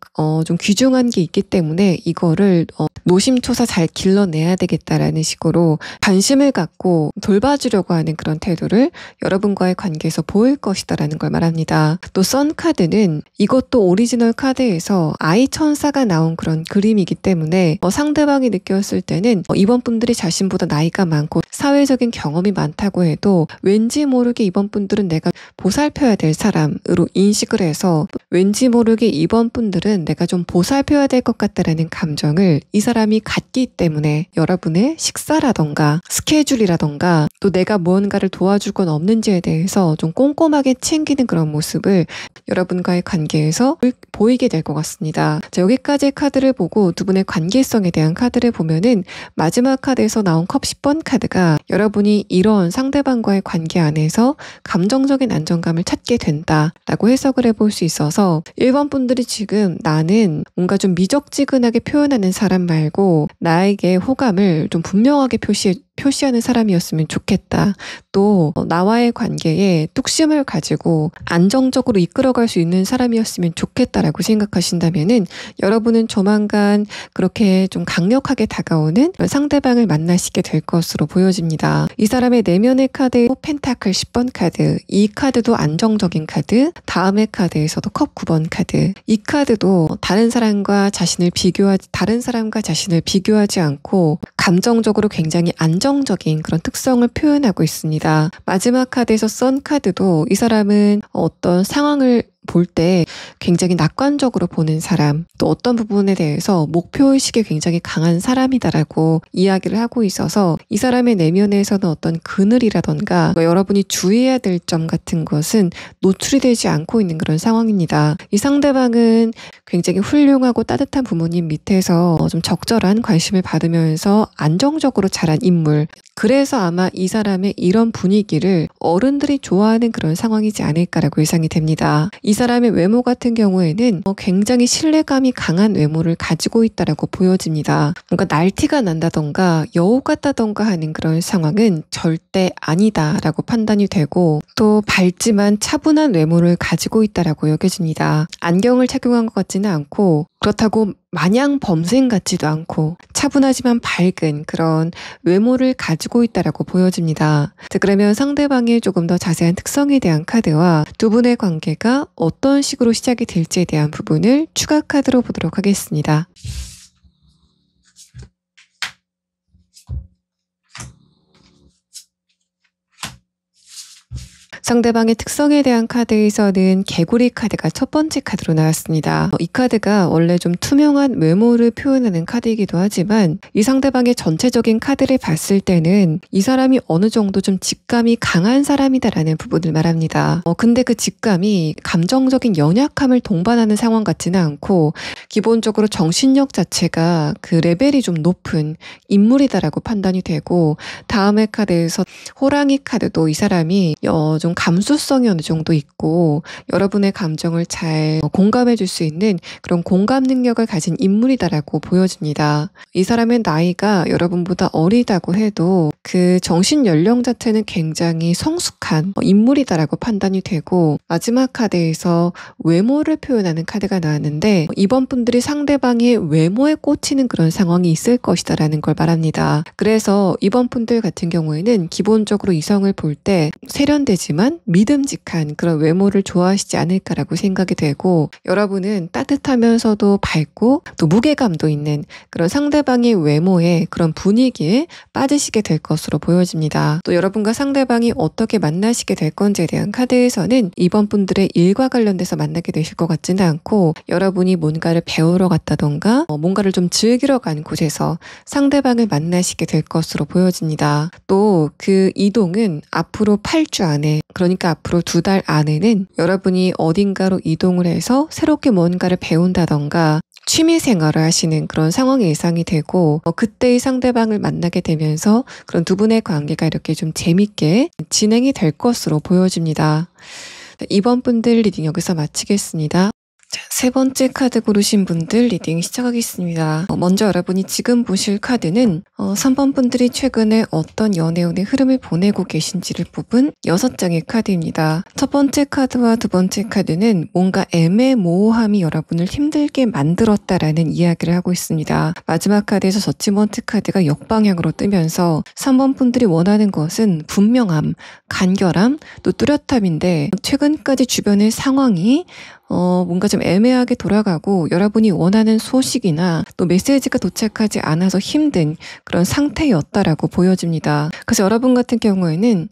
좀 귀중한 게 있기 때문에 이거를 노심초사 잘 길러내야 되겠다라는 식으로 관심을 갖고 돌봐주려고 하는 그런 태도를 여러분과의 관계에서 보일 것이다라는 걸 말합니다. 또 선 카드는 이것도 오리지널 카드에서 아이 천사가 나온 그런 그림이기 때문에 상대방이 느꼈을 때는 이번 분들이 자신보다 나이가 많고 사회적인 경험이 많다고 해도 왠지 모르게 이번 분들은 내가 보살펴야 될 사람으로 인식을 해서, 왠지 모르게 이번 분들은 내가 좀 보살펴야 될 것 같다라는 감정을 이 사람이 갖기 때문에 여러분의 식사라던가 스케줄 스케줄이라던가 또 내가 무언가를 도와줄 건 없는지에 대해서 좀 꼼꼼하게 챙기는 그런 모습을 여러분과의 관계에서 보이게 될 것 같습니다. 자, 여기까지 카드를 보고 두 분의 관계성에 대한 카드를 보면은 마지막 카드에서 나온 컵 10번 카드가 여러분이 이런 상대방과의 관계 안에서 감정적인 안정감을 찾게 된다라고 해석을 해볼 수 있어서 1번 분들이 지금 나는 뭔가 좀 미적지근하게 표현하는 사람 말고 나에게 호감을 좀 분명하게 표시하는 사람이었으면 좋겠다. 또 나와의 관계에 뚝심을 가지고 안정적으로 이끌어갈 수 있는 사람이었으면 좋겠다라고 생각하신다면은 여러분은 조만간 그렇게 좀 강력하게 다가오는 상대방을 만나시게 될 것으로 보여집니다. 이 사람의 내면의 카드 펜타클 10번 카드, 이 카드도 안정적인 카드, 다음의 카드에서도 컵 9번 카드. 이 카드도 다른 사람과 자신을 비교하지 않고 감정적으로 굉장히 안정적인 그런 특성을 표현하고 있습니다. 마지막 카드에서 선 카드도 이 사람은 어떤 상황을 볼 때 굉장히 낙관적으로 보는 사람, 또 어떤 부분에 대해서 목표의식이 굉장히 강한 사람이다라고 이야기를 하고 있어서 이 사람의 내면에서는 어떤 그늘이라던가 여러분이 주의해야 될 점 같은 것은 노출이 되지 않고 있는 그런 상황입니다. 이 상대방은 굉장히 훌륭하고 따뜻한 부모님 밑에서 좀 적절한 관심을 받으면서 안정적으로 자란 인물. 그래서 아마 이 사람의 이런 분위기를 어른들이 좋아하는 그런 상황이지 않을까라고 예상이 됩니다. 이 사람의 외모 같은 경우에는 굉장히 신뢰감이 강한 외모를 가지고 있다라고 보여집니다. 뭔가 날티가 난다던가 여우 같다던가 하는 그런 상황은 절대 아니다라고 판단이 되고 또 밝지만 차분한 외모를 가지고 있다라고 여겨집니다. 안경을 착용한 것 같지는 않고 그렇다고 마냥 범생 같지도 않고 차분하지만 밝은 그런 외모를 가지고 있다라고 보여집니다. 자, 그러면 상대방의 조금 더 자세한 특성에 대한 카드와 두 분의 관계가 어떤 식으로 시작이 될지에 대한 부분을 추가 카드로 보도록 하겠습니다. 상대방의 특성에 대한 카드에서는 개구리 카드가 첫 번째 카드로 나왔습니다. 이 카드가 원래 좀 투명한 외모를 표현하는 카드이기도 하지만 이 상대방의 전체적인 카드를 봤을 때는 이 사람이 어느 정도 좀 직감이 강한 사람이다라는 부분을 말합니다. 근데 그 직감이 감정적인 연약함을 동반하는 상황 같지는 않고 기본적으로 정신력 자체가 그 레벨이 좀 높은 인물이다라고 판단이 되고 다음의 카드에서 호랑이 카드도 이 사람이 좀 감수성이 어느 정도 있고 여러분의 감정을 잘 공감해 줄 수 있는 그런 공감 능력을 가진 인물이다라고 보여집니다. 이 사람의 나이가 여러분보다 어리다고 해도 그 정신 연령 자체는 굉장히 성숙한 인물이다라고 판단이 되고 마지막 카드에서 외모를 표현하는 카드가 나왔는데 이번 분들이 상대방의 외모에 꽂히는 그런 상황이 있을 것이다라는 걸 말합니다. 그래서 이번 분들 같은 경우에는 기본적으로 이성을 볼 때 세련되지만 믿음직한 그런 외모를 좋아하시지 않을까라고 생각이 되고 여러분은 따뜻하면서도 밝고 또 무게감도 있는 그런 상대방의 외모에 그런 분위기에 빠지시게 될 것으로 보여집니다. 또 여러분과 상대방이 어떻게 만나시게 될 건지에 대한 카드에서는 이번 분들의 일과 관련돼서 만나게 되실 것 같지는 않고 여러분이 뭔가를 배우러 갔다던가 뭔가를 좀 즐기러 간 곳에서 상대방을 만나시게 될 것으로 보여집니다. 또 그 이동은 앞으로 8주 안에 그러니까 앞으로 2달 안에는 여러분이 어딘가로 이동을 해서 새롭게 뭔가를 배운다던가 취미생활을 하시는 그런 상황이 예상이 되고 그때의 상대방을 만나게 되면서 그런 두 분의 관계가 이렇게 좀 재밌게 진행이 될 것으로 보여집니다. 이번 분들 리딩 여기서 마치겠습니다. 자, 세 번째 카드 고르신 분들 리딩 시작하겠습니다. 먼저 여러분이 지금 보실 카드는 3번 분들이 최근에 어떤 연애운의 흐름을 보내고 계신지를 뽑은 6장의 카드입니다. 첫 번째 카드와 두 번째 카드는 뭔가 애매모호함이 여러분을 힘들게 만들었다라는 이야기를 하고 있습니다. 마지막 카드에서 저지먼트 카드가 역방향으로 뜨면서 3번 분들이 원하는 것은 분명함, 간결함, 또 뚜렷함인데 최근까지 주변의 상황이 뭔가 좀 애매하게 돌아가고 여러분이 원하는 소식이나 또 메시지가 도착하지 않아서 힘든 그런 상태였다라고 보여집니다. 그래서 여러분 같은 경우에는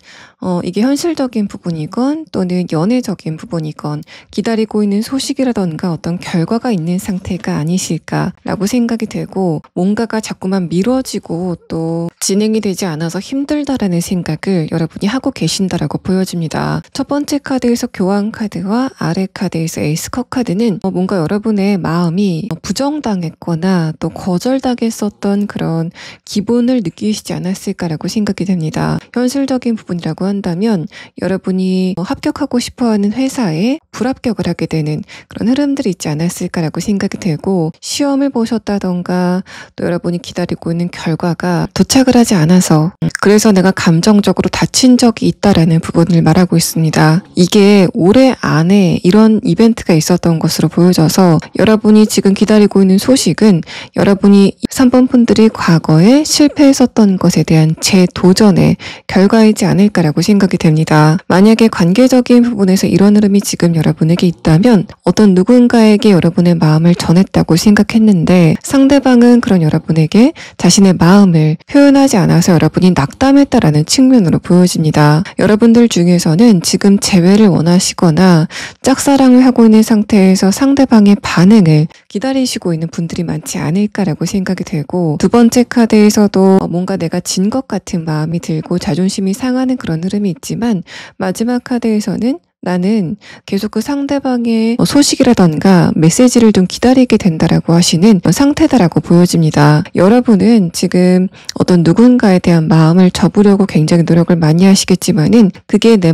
이게 현실적인 부분이건 또는 연애적인 부분이건 기다리고 있는 소식이라던가 어떤 결과가 있는 상태가 아니실까라고 생각이 되고, 뭔가가 자꾸만 미뤄지고 또 진행이 되지 않아서 힘들다라는 생각을 여러분이 하고 계신다라고 보여집니다. 첫 번째 카드에서 교황 카드와 아래 카드에서 에이스 컵 카드는 뭔가 여러분의 마음이 부정당했거나 또 거절당했었던 그런 기분을 느끼시지 않았을까라고 생각이 됩니다. 현실적인 부분이라고 한다면 여러분이 합격하고 싶어하는 회사에 불합격을 하게 되는 그런 흐름들이 있지 않았을까라고 생각이 되고, 시험을 보셨다던가 또 여러분이 기다리고 있는 결과가 도착을 하지 않아서 그래서 내가 감정적으로 다친 적이 있다라는 부분을 말하고 있습니다. 이게 올해 안에 이런 이벤트가 있었던 것으로 보여져서 여러분이 지금 기다리고 있는 소식은 여러분이 3번 분들이 과거에 실패했었던 것에 대한 재도전의 결과이지 않을까라고 생각이 됩니다. 만약에 관계적인 부분에서 이런 흐름이 지금 여러분에게 있다면 어떤 누군가에게 여러분의 마음을 전했다고 생각했는데 상대방은 그런 여러분에게 자신의 마음을 표현하지 않아서 여러분이 낙담했다라는 측면으로 보여집니다. 여러분들 중에서는 지금 재회를 원하시거나 짝사랑을 하고 있는 상태에서 상대방의 반응을 기다리시고 있는 분들이 많지 않을까라고 생각이 되고, 두 번째 카드에서도 뭔가 내가 진 것 같은 마음이 들고 자존심이 상하는 그런 흐름이 있지만, 마지막 카드에서는 나는 계속 그 상대방의 소식이라던가 메시지를 좀 기다리게 된다라고 하시는 상태다라고 보여집니다. 여러분은 지금 어떤 누군가에 대한 마음을 접으려고 굉장히 노력을 많이 하시겠지만은 그게 내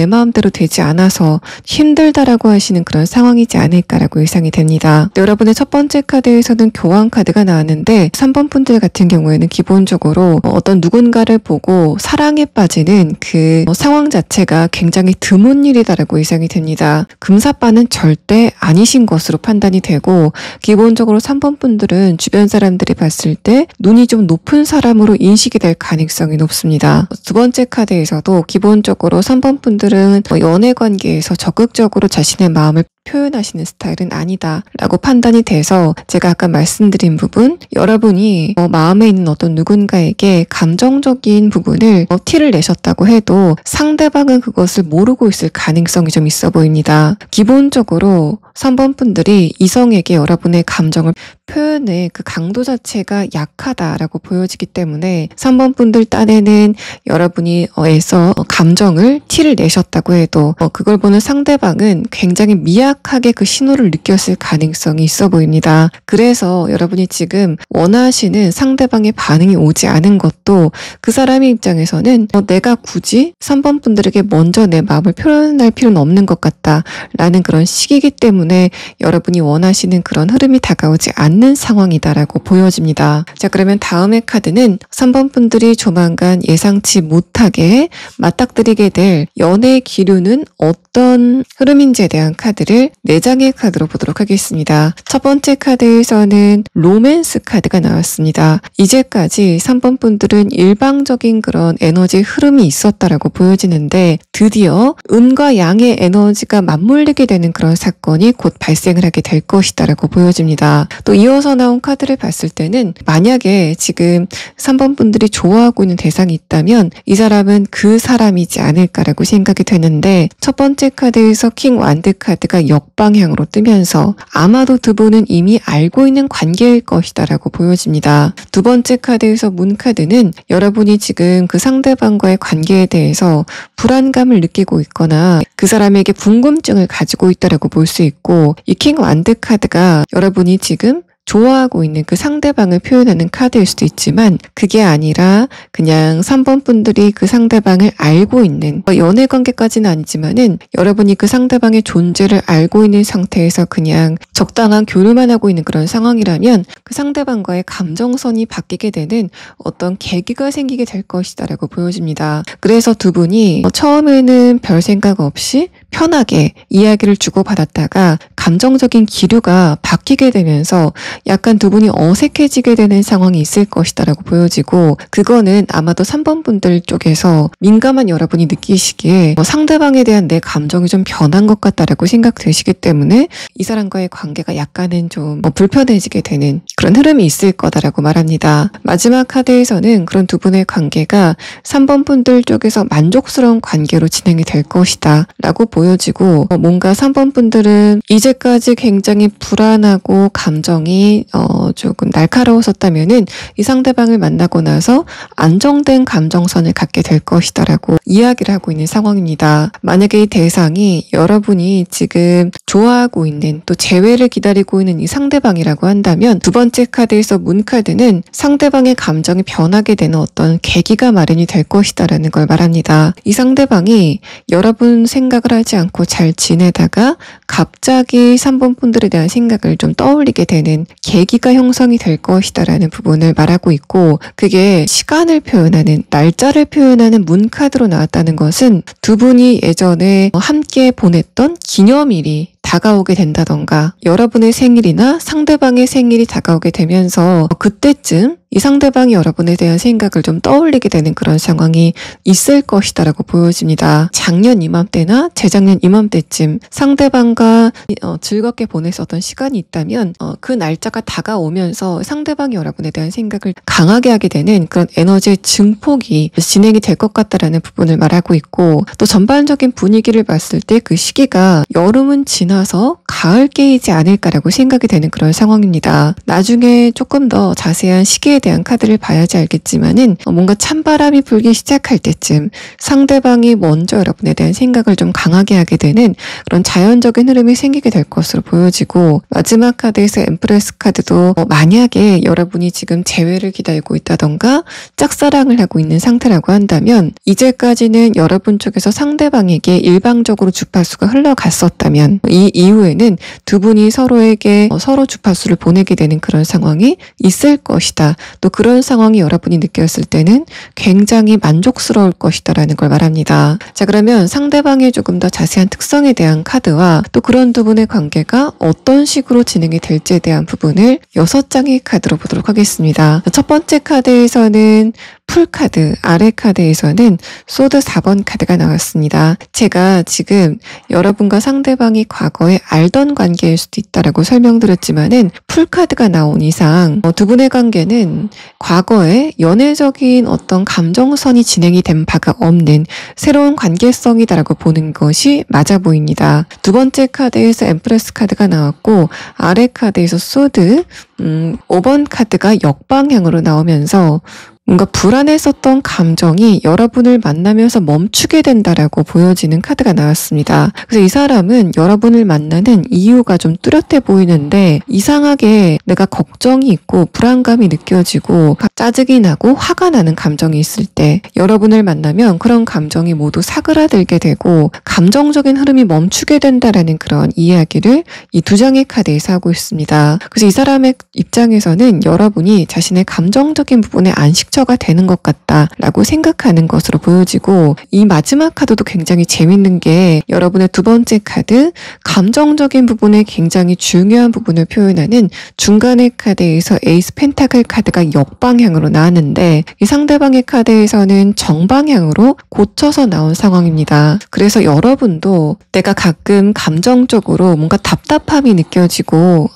마음대로 되지 않아서 힘들다라고 하시는 그런 상황이지 않을까라고 예상이 됩니다. 여러분의 첫 번째 카드에서는 교황 카드가 나왔는데 3번 분들 같은 경우에는 기본적으로 어떤 누군가를 보고 사랑에 빠지는 그 상황 자체가 굉장히 드문 일이다라고 예상이 됩니다. 금사빠는 절대 아니신 것으로 판단이 되고, 기본적으로 3번 분들은 주변 사람들이 봤을 때 눈이 좀 높은 사람으로 인식이 될 가능성이 높습니다. 두 번째 카드에서도 기본적으로 3번 분들은 연애 관계에서 적극적으로 자신의 마음을 표현하시는 스타일은 아니다 라고 판단이 돼서, 제가 아까 말씀드린 부분, 여러분이 마음에 있는 어떤 누군가에게 감정적인 부분을 티를 내셨다고 해도 상대방은 그것을 모르고 있을 가능성이 좀 있어 보입니다. 기본적으로 3번 분들이 이성에게 여러분의 감정을 표현의 그 강도 자체가 약하다라고 보여지기 때문에 3번 분들 딴에는 여러분이 에서 감정을 티를 내셨다고 해도 그걸 보는 상대방은 굉장히 미약하게 그 신호를 느꼈을 가능성이 있어 보입니다. 그래서 여러분이 지금 원하시는 상대방의 반응이 오지 않은 것도 그 사람의 입장에서는 내가 굳이 3번 분들에게 먼저 내 마음을 표현할 필요는 없는 것 같다라는 그런 시기이기 때문에 여러분이 원하시는 그런 흐름이 다가오지 않는 상황이다라고 보여집니다. 자, 그러면 다음의 카드는 3번 분들이 조만간 예상치 못하게 맞닥뜨리게 될 연애 기류는 어떤 흐름인지에 대한 카드를 4장의 카드로 보도록 하겠습니다. 첫 번째 카드에서는 로맨스 카드가 나왔습니다. 이제까지 3번 분들은 일방적인 그런 에너지 흐름이 있었다라고 보여지는데 드디어 음과 양의 에너지가 맞물리게 되는 그런 사건이 곧 발생을 하게 될 것이다라고 보여집니다. 또 이어서 나온 카드를 봤을 때는 만약에 지금 3번 분들이 좋아하고 있는 대상이 있다면 이 사람은 그 사람이지 않을까라고 생각이 되는데, 첫 번째 카드에서 킹 완드 카드가 역방향으로 뜨면서 아마도 두 분은 이미 알고 있는 관계일 것이다라고 보여집니다. 두 번째 카드에서 문 카드는 여러분이 지금 그 상대방과의 관계에 대해서 불안감을 느끼고 있거나 그 사람에게 궁금증을 가지고 있다라고 볼 수 있고, 이 킹 완드 카드가 여러분이 지금 좋아하고 있는 그 상대방을 표현하는 카드일 수도 있지만 그게 아니라 그냥 3번 분들이 그 상대방을 알고 있는, 연애 관계까지는 아니지만은 여러분이 그 상대방의 존재를 알고 있는 상태에서 그냥 적당한 교류만 하고 있는 그런 상황이라면 그 상대방과의 감정선이 바뀌게 되는 어떤 계기가 생기게 될 것이다라고 보여집니다. 그래서 두 분이 처음에는 별 생각 없이 편하게 이야기를 주고받았다가 감정적인 기류가 바뀌게 되면서 약간 두 분이 어색해지게 되는 상황이 있을 것이다라고 보여지고, 그거는 아마도 3번 분들 쪽에서 민감한 여러분이 느끼시기에 상대방에 대한 내 감정이 좀 변한 것 같다라고 생각되시기 때문에 이 사람과의 관계가 약간은 좀 불편해지게 되는 그런 흐름이 있을 거다라고 말합니다. 마지막 카드에서는 그런 두 분의 관계가 3번 분들 쪽에서 만족스러운 관계로 진행이 될 것이다 라고 보여지고, 뭔가 3번 분들은 이제까지 굉장히 불안하고 감정이 조금 날카로웠었다면은 이 상대방을 만나고 나서 안정된 감정선을 갖게 될 것이다 라고 이야기를 하고 있는 상황입니다. 만약에 이 대상이 여러분이 지금 좋아하고 있는, 또 재회를 기다리고 있는 이 상대방이라고 한다면, 두 번째 카드에서 문카드는 상대방의 감정이 변하게 되는 어떤 계기가 마련이 될 것이다 라는 걸 말합니다. 이 상대방이 여러분 생각을 하지 않고 잘 지내다가 갑자기 3번 분들에 대한 생각을 좀 떠올리게 되는 계기가 형성이 될 것이다 라는 부분을 말하고 있고, 그게 시간을 표현하는, 날짜를 표현하는 문카드로 나왔다는 것은 두 분이 예전에 함께 보냈던 기념일이 다가오게 된다던가, 여러분의 생일이나 상대방의 생일이 다가오게 되면서 그때쯤 이 상대방이 여러분에 대한 생각을 좀 떠올리게 되는 그런 상황이 있을 것이다라고 보여집니다. 작년 이맘때나 재작년 이맘때쯤 상대방과 즐겁게 보냈었던 시간이 있다면 그 날짜가 다가오면서 상대방이 여러분에 대한 생각을 강하게 하게 되는 그런 에너지의 증폭이 진행이 될 것 같다라는 부분을 말하고 있고, 또 전반적인 분위기를 봤을 때 그 시기가 여름은 지나서 가을 깨이지 않을까라고 생각이 되는 그런 상황입니다. 나중에 조금 더 자세한 시기에 대한 카드를 봐야지 알겠지만은 뭔가 찬바람이 불기 시작할 때쯤 상대방이 먼저 여러분에 대한 생각을 좀 강하게 하게 되는 그런 자연적인 흐름이 생기게 될 것으로 보여지고, 마지막 카드에서 엠프레스 카드도 만약에 여러분이 지금 재회를 기다리고 있다던가 짝사랑을 하고 있는 상태라고 한다면, 이제까지는 여러분 쪽에서 상대방에게 일방적으로 주파수가 흘러갔었다면 이 이후에는 두 분이 서로에게 서로 주파수를 보내게 되는 그런 상황이 있을 것이다. 또 그런 상황이 여러분이 느꼈을 때는 굉장히 만족스러울 것이다라는 걸 말합니다. 자, 그러면 상대방의 조금 더 자세한 특성에 대한 카드와 또 그런 두 분의 관계가 어떤 식으로 진행이 될지에 대한 부분을 6장의 카드로 보도록 하겠습니다. 첫 번째 카드에서는 풀카드, 아래 카드에서는 소드 4번 카드가 나왔습니다. 제가 지금 여러분과 상대방이 과거에 알던 관계일 수도 있다라고 설명드렸지만은, 풀카드가 나온 이상 두 분의 관계는 과거에 연애적인 어떤 감정선이 진행이 된 바가 없는 새로운 관계성이다라고 보는 것이 맞아 보입니다. 두 번째 카드에서 엠프레스 카드가 나왔고, 아래 카드에서 소드 5번 카드가 역방향으로 나오면서 뭔가 불안했었던 감정이 여러분을 만나면서 멈추게 된다라고 보여지는 카드가 나왔습니다. 그래서 이 사람은 여러분을 만나는 이유가 좀 뚜렷해 보이는데, 이상하게 내가 걱정이 있고 불안감이 느껴지고 짜증이 나고 화가 나는 감정이 있을 때 여러분을 만나면 그런 감정이 모두 사그라들게 되고 감정적인 흐름이 멈추게 된다라는 그런 이야기를 이 두 장의 카드에서 하고 있습니다. 그래서 이 사람의 입장에서는 여러분이 자신의 감정적인 부분에 안식처가 되는 것 같다라고 생각하는 것으로 보여지고, 이 마지막 카드도 굉장히 재밌는 게 여러분의 두 번째 카드, 감정적인 부분에 굉장히 중요한 부분을 표현하는 중간의 카드에서 에이스 펜타클 카드가 역방향으로 나왔는데, 이 상대방의 카드에서는 정방향으로 고쳐서 나온 상황입니다. 그래서 여러분도 내가 가끔 감정적으로 뭔가 답답함이 느껴지고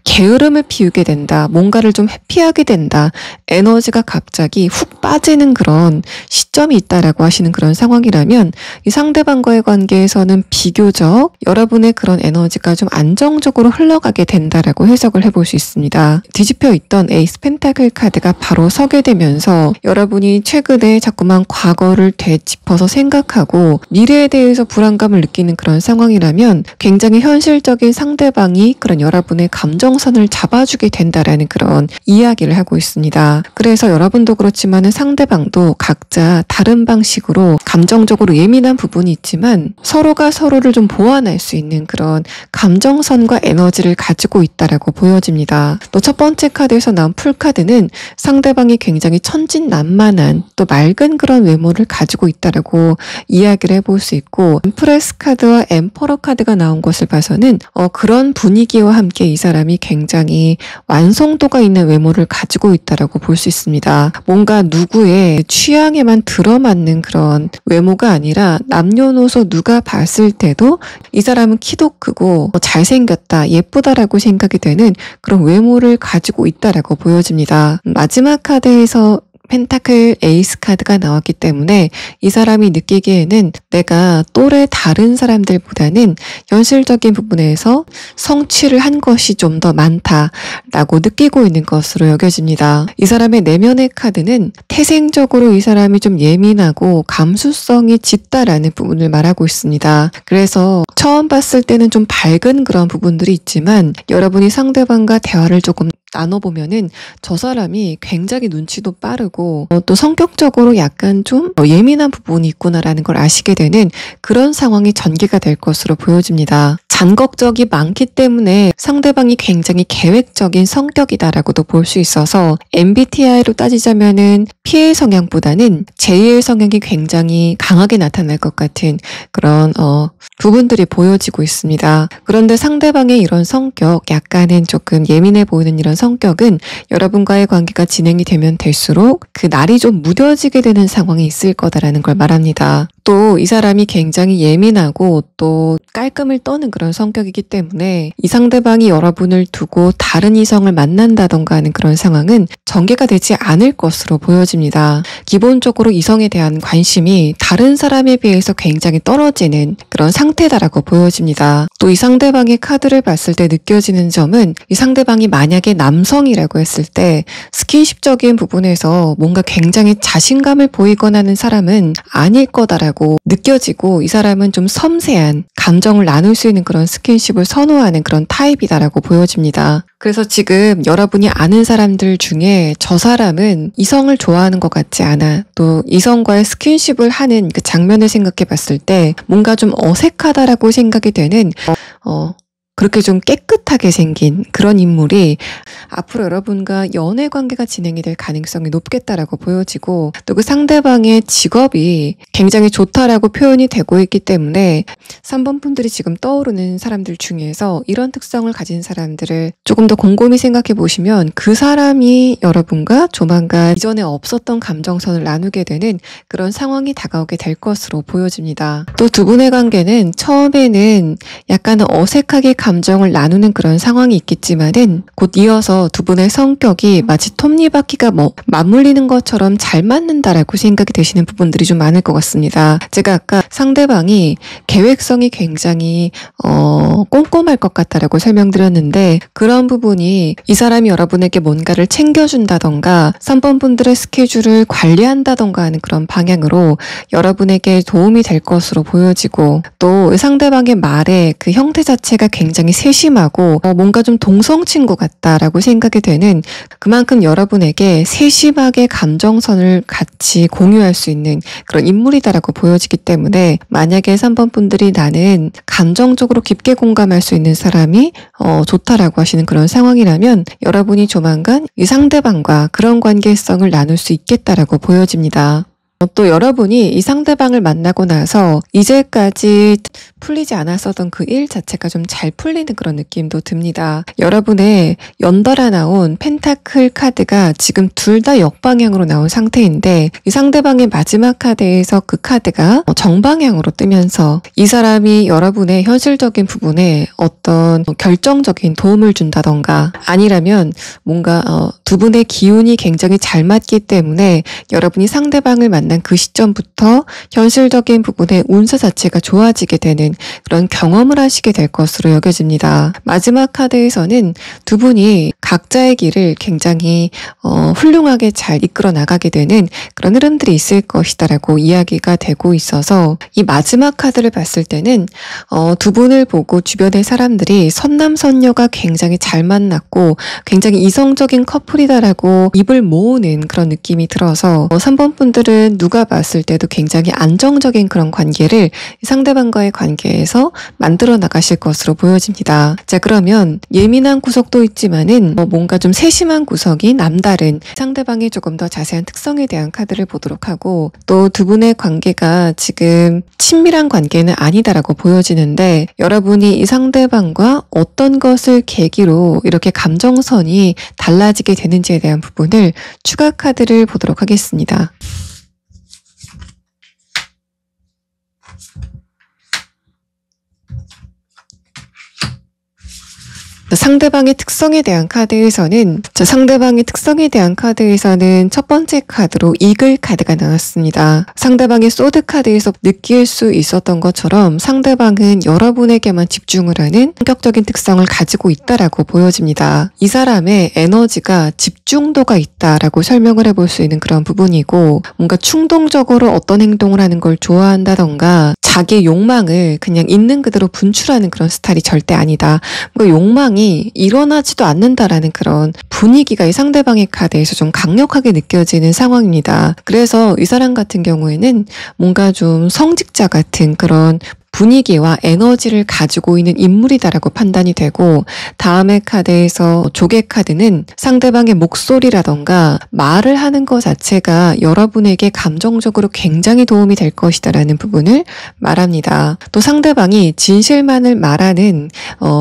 게으름을 피우게 된다, 뭔가를 좀 회피하게 된다, 에너지가 갑자기 훅 빠지는 그런 시점이 있다라고 하시는 그런 상황이라면, 이 상대방과의 관계에서는 비교적 여러분의 그런 에너지가 좀 안정적으로 흘러가게 된다라고 해석을 해볼 수 있습니다. 뒤집혀 있던 에이스 펜타클 카드가 바로 서게 되면서 여러분이 최근에 자꾸만 과거를 되짚어서 생각하고 미래에 대해서 불안감을 느끼는 그런 상황이라면, 굉장히 현실적인 상대방이 그런 여러분의 감정 감정선을 잡아주게 된다라는 그런 이야기를 하고 있습니다. 그래서 여러분도 그렇지만은 상대방도 각자 다른 방식으로 감정적으로 예민한 부분이 있지만 서로가 서로를 좀 보완할 수 있는 그런 감정선과 에너지를 가지고 있다라고 보여집니다. 또 첫 번째 카드에서 나온 풀카드는 상대방이 굉장히 천진난만한 또 맑은 그런 외모를 가지고 있다라고 이야기를 해볼 수 있고, 엠프레스 카드와 엠퍼러 카드가 나온 것을 봐서는 그런 분위기와 함께 이 사람이 굉장히 완성도가 있는 외모를 가지고 있다라고 볼 수 있습니다. 뭔가 누구의 취향에만 들어맞는 그런 외모가 아니라 남녀노소 누가 봤을 때도 이 사람은 키도 크고 잘생겼다, 예쁘다라고 생각이 되는 그런 외모를 가지고 있다라고 보여집니다. 마지막 카드에서 펜타클 에이스 카드가 나왔기 때문에 이 사람이 느끼기에는 내가 또래 다른 사람들보다는 현실적인 부분에서 성취를 한 것이 좀 더 많다라고 느끼고 있는 것으로 여겨집니다. 이 사람의 내면의 카드는 태생적으로 이 사람이 좀 예민하고 감수성이 짙다라는 부분을 말하고 있습니다. 그래서 처음 봤을 때는 좀 밝은 그런 부분들이 있지만 여러분이 상대방과 대화를 조금 나눠보면은 저 사람이 굉장히 눈치도 빠르고 또 성격적으로 약간 좀 예민한 부분이 있구나라는 걸 아시게 되는 그런 상황이 전개가 될 것으로 보여집니다. 잔걱적이 많기 때문에 상대방이 굉장히 계획적인 성격이다라고도 볼 수 있어서 MBTI로 따지자면은 P의 성향보다는 J의 성향이 굉장히 강하게 나타날 것 같은 그런 부분들이 보여지고 있습니다. 그런데 상대방의 이런 성격, 약간은 조금 예민해 보이는 이런 성격은 여러분과의 관계가 진행이 되면 될수록 그 날이 좀 무뎌지게 되는 상황이 있을 거다라는 걸 말합니다. 또 이 사람이 굉장히 예민하고 또 깔끔을 떠는 그런 성격이기 때문에 이 상대방이 여러분을 두고 다른 이성을 만난다던가 하는 그런 상황은 전개가 되지 않을 것으로 보여집니다. 기본적으로 이성에 대한 관심이 다른 사람에 비해서 굉장히 떨어지는 그런 상태다라고 보여집니다. 또 이 상대방의 카드를 봤을 때 느껴지는 점은 이 상대방이 만약에 남성이라고 했을 때 스킨십적인 부분에서 뭔가 굉장히 자신감을 보이거나 하는 사람은 아닐 거다라고 느껴지고, 이 사람은 좀 섬세한 감정을 나눌 수 있는 그런 스킨십을 선호하는 그런 타입이다라고 보여집니다. 그래서 지금 여러분이 아는 사람들 중에 저 사람은 이성을 좋아하는 것 같지 않아, 또 이성과의 스킨십을 하는 그 장면을 생각해 봤을 때 뭔가 좀 어색하다라고 생각이 되는 그렇게 좀 깨끗하게 생긴 그런 인물이 앞으로 여러분과 연애 관계가 진행이 될 가능성이 높겠다라고 보여지고, 또 그 상대방의 직업이 굉장히 좋다라고 표현이 되고 있기 때문에 3번 분들이 지금 떠오르는 사람들 중에서 이런 특성을 가진 사람들을 조금 더 곰곰이 생각해 보시면 그 사람이 여러분과 조만간 이전에 없었던 감정선을 나누게 되는 그런 상황이 다가오게 될 것으로 보여집니다. 또 두 분의 관계는 처음에는 약간은 어색하게 감정을 나누는 그런 상황이 있겠지만은 곧 이어서 두 분의 성격이 마치 톱니바퀴가 맞물리는 것처럼 잘 맞는다라고 생각이 되시는 부분들이 좀 많을 것 같습니다. 제가 아까 상대방이 계획성이 굉장히 꼼꼼할 것 같다라고 설명드렸는데, 그런 부분이 이 사람이 여러분에게 뭔가를 챙겨준다던가 3번 분들의 스케줄을 관리한다던가 하는 그런 방향으로 여러분에게 도움이 될 것으로 보여지고, 또 상대방의 말의 그 형태 자체가 굉장히 세심하고 뭔가 좀 동성 친구 같다라고 생각이 되는, 그만큼 여러분에게 세심하게 감정선을 같이 공유할 수 있는 그런 인물이다라고 보여지기 때문에, 만약에 3번 분들이 나는 감정적으로 깊게 공감할 수 있는 사람이 좋다라고 하시는 그런 상황이라면 여러분이 조만간 이 상대방과 그런 관계성을 나눌 수 있겠다라고 보여집니다. 또 여러분이 이 상대방을 만나고 나서 이제까지 풀리지 않았었던 그 일 자체가 좀 잘 풀리는 그런 느낌도 듭니다. 여러분의 연달아 나온 펜타클 카드가 지금 둘 다 역방향으로 나온 상태인데, 이 상대방의 마지막 카드에서 그 카드가 정방향으로 뜨면서 이 사람이 여러분의 현실적인 부분에 어떤 결정적인 도움을 준다던가, 아니라면 뭔가 두 분의 기운이 굉장히 잘 맞기 때문에 여러분이 상대방을 만나 만난 그 시점부터 현실적인 부분의 운세 자체가 좋아지게 되는 그런 경험을 하시게 될 것으로 여겨집니다. 마지막 카드에서는 두 분이 각자의 길을 굉장히 훌륭하게 잘 이끌어 나가게 되는 그런 흐름들이 있을 것이다라고 이야기가 되고 있어서 이 마지막 카드를 봤을 때는 두 분을 보고 주변의 사람들이 선남선녀가 굉장히 잘 만났고 굉장히 이성적인 커플이다라고 입을 모으는 그런 느낌이 들어서 3번 분들은 누가 봤을 때도 굉장히 안정적인 그런 관계를 상대방과의 관계에서 만들어 나가실 것으로 보여집니다. 자, 그러면 예민한 구석도 있지만은 뭔가 좀 세심한 구석이 남다른 상대방의 조금 더 자세한 특성에 대한 카드를 보도록 하고, 또 두 분의 관계가 지금 친밀한 관계는 아니다라고 보여지는데 여러분이 이 상대방과 어떤 것을 계기로 이렇게 감정선이 달라지게 되는지에 대한 부분을 추가 카드를 보도록 하겠습니다. 상대방의 특성에 대한 카드에서는 첫 번째 카드로 이글 카드가 나왔습니다. 상대방의 소드 카드에서 느낄 수 있었던 것처럼 상대방은 여러분에게만 집중을 하는 성격적인 특성을 가지고 있다라고 보여집니다. 이 사람의 에너지가 집중도가 있다라고 설명을 해볼 수 있는 그런 부분이고, 뭔가 충동적으로 어떤 행동을 하는 걸 좋아한다던가 자기 욕망을 그냥 있는 그대로 분출하는 그런 스타일이 절대 아니다. 뭔가 욕망이 일어나지도 않는다라는 그런 분위기가 이 상대방의 카드에서 좀 강력하게 느껴지는 상황입니다. 그래서 이 사람 같은 경우에는 뭔가 좀 성직자 같은 그런 분위기와 에너지를 가지고 있는 인물이다라고 판단이 되고, 다음의 카드에서 조개 카드는 상대방의 목소리라던가 말을 하는 것 자체가 여러분에게 감정적으로 굉장히 도움이 될 것이다라는 부분을 말합니다. 또 상대방이 진실만을 말하는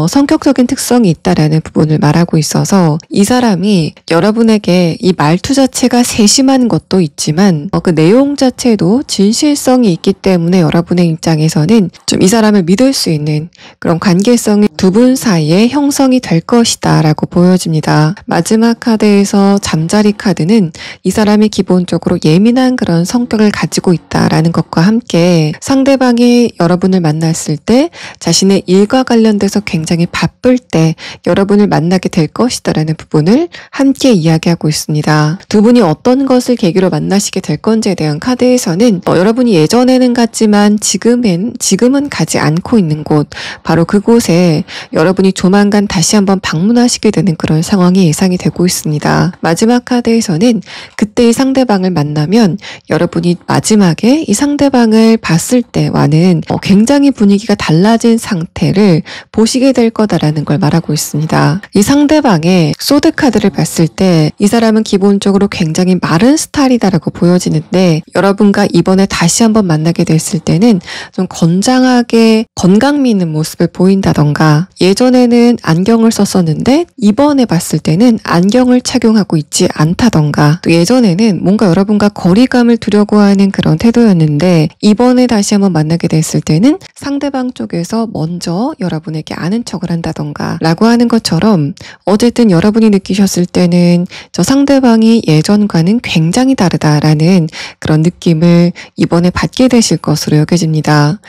성격적인 특성이 있다라는 부분을 말하고 있어서 이 사람이 여러분에게 이 말투 자체가 세심한 것도 있지만 그 내용 자체도 진실성이 있기 때문에 여러분의 입장에서는 좀 이 사람을 믿을 수 있는 그런 관계성이 두 분 사이에 형성이 될 것이다 라고 보여집니다. 마지막 카드에서 잠자리 카드는 이 사람이 기본적으로 예민한 그런 성격을 가지고 있다라는 것과 함께 상대방이 여러분을 만났을 때 자신의 일과 관련돼서 굉장히 바쁠 때 여러분을 만나게 될 것이다 라는 부분을 함께 이야기하고 있습니다. 두 분이 어떤 것을 계기로 만나시게 될 건지에 대한 카드에서는 여러분이 예전에는 갔지만 지금은 가지 않고 있는 곳, 바로 그곳에 여러분이 조만간 다시 한번 방문하시게 되는 그런 상황이 예상이 되고 있습니다. 마지막 카드에서는 그때 이 상대방을 만나면 여러분이 마지막에 이 상대방을 봤을 때와는 굉장히 분위기가 달라진 상태를 보시게 될 거다라는 걸 말하고 있습니다. 이 상대방의 소드 카드를 봤을 때 이 사람은 기본적으로 굉장히 마른 스타일이다라고 보여지는데 여러분과 이번에 다시 한번 만나게 됐을 때는 좀 건장하게 건강미 있는 모습을 보인다던가, 예전에는 안경을 썼었는데 이번에 봤을 때는 안경을 착용하고 있지 않다던가, 또 예전에는 뭔가 여러분과 거리감을 두려고 하는 그런 태도였는데 이번에 다시 한번 만나게 됐을 때는 상대방 쪽에서 먼저 여러분에게 아는 척을 한다던가 라고 하는 것처럼, 어쨌든 여러분이 느끼셨을 때는 저 상대방이 예전과는 굉장히 다르다라는 그런 느낌을 이번에 받게 되실 것으로 여겨집니다.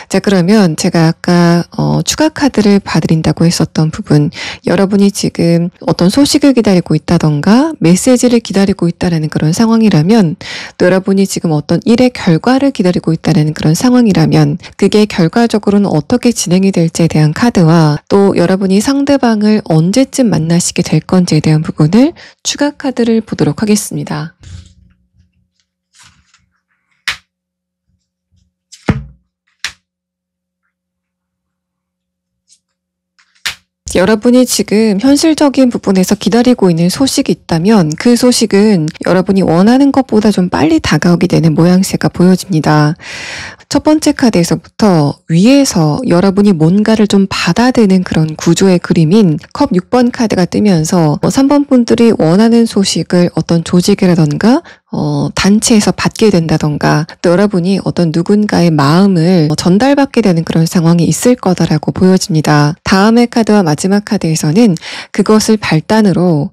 자, 그러면 제가 아까 추가 카드를 봐드린다고 했었던 부분, 여러분이 지금 어떤 소식을 기다리고 있다던가 메시지를 기다리고 있다는 그런 상황이라면, 또 여러분이 지금 어떤 일의 결과를 기다리고 있다는 그런 상황이라면 그게 결과적으로는 어떻게 진행이 될지에 대한 카드와 또 여러분이 상대방을 언제쯤 만나시게 될 건지에 대한 부분을 추가 카드를 보도록 하겠습니다. 여러분이 지금 현실적인 부분에서 기다리고 있는 소식이 있다면 그 소식은 여러분이 원하는 것보다 좀 빨리 다가오게 되는 모양새가 보여집니다. 첫 번째 카드에서부터 위에서 여러분이 뭔가를 좀 받아드는 그런 구조의 그림인 컵 6번 카드가 뜨면서 3번 분들이 원하는 소식을 어떤 조직이라던가 단체에서 받게 된다던가 또 여러분이 어떤 누군가의 마음을 전달받게 되는 그런 상황이 있을 거다라고 보여집니다. 다음의 카드와 마지막 카드에서는 그것을 발단으로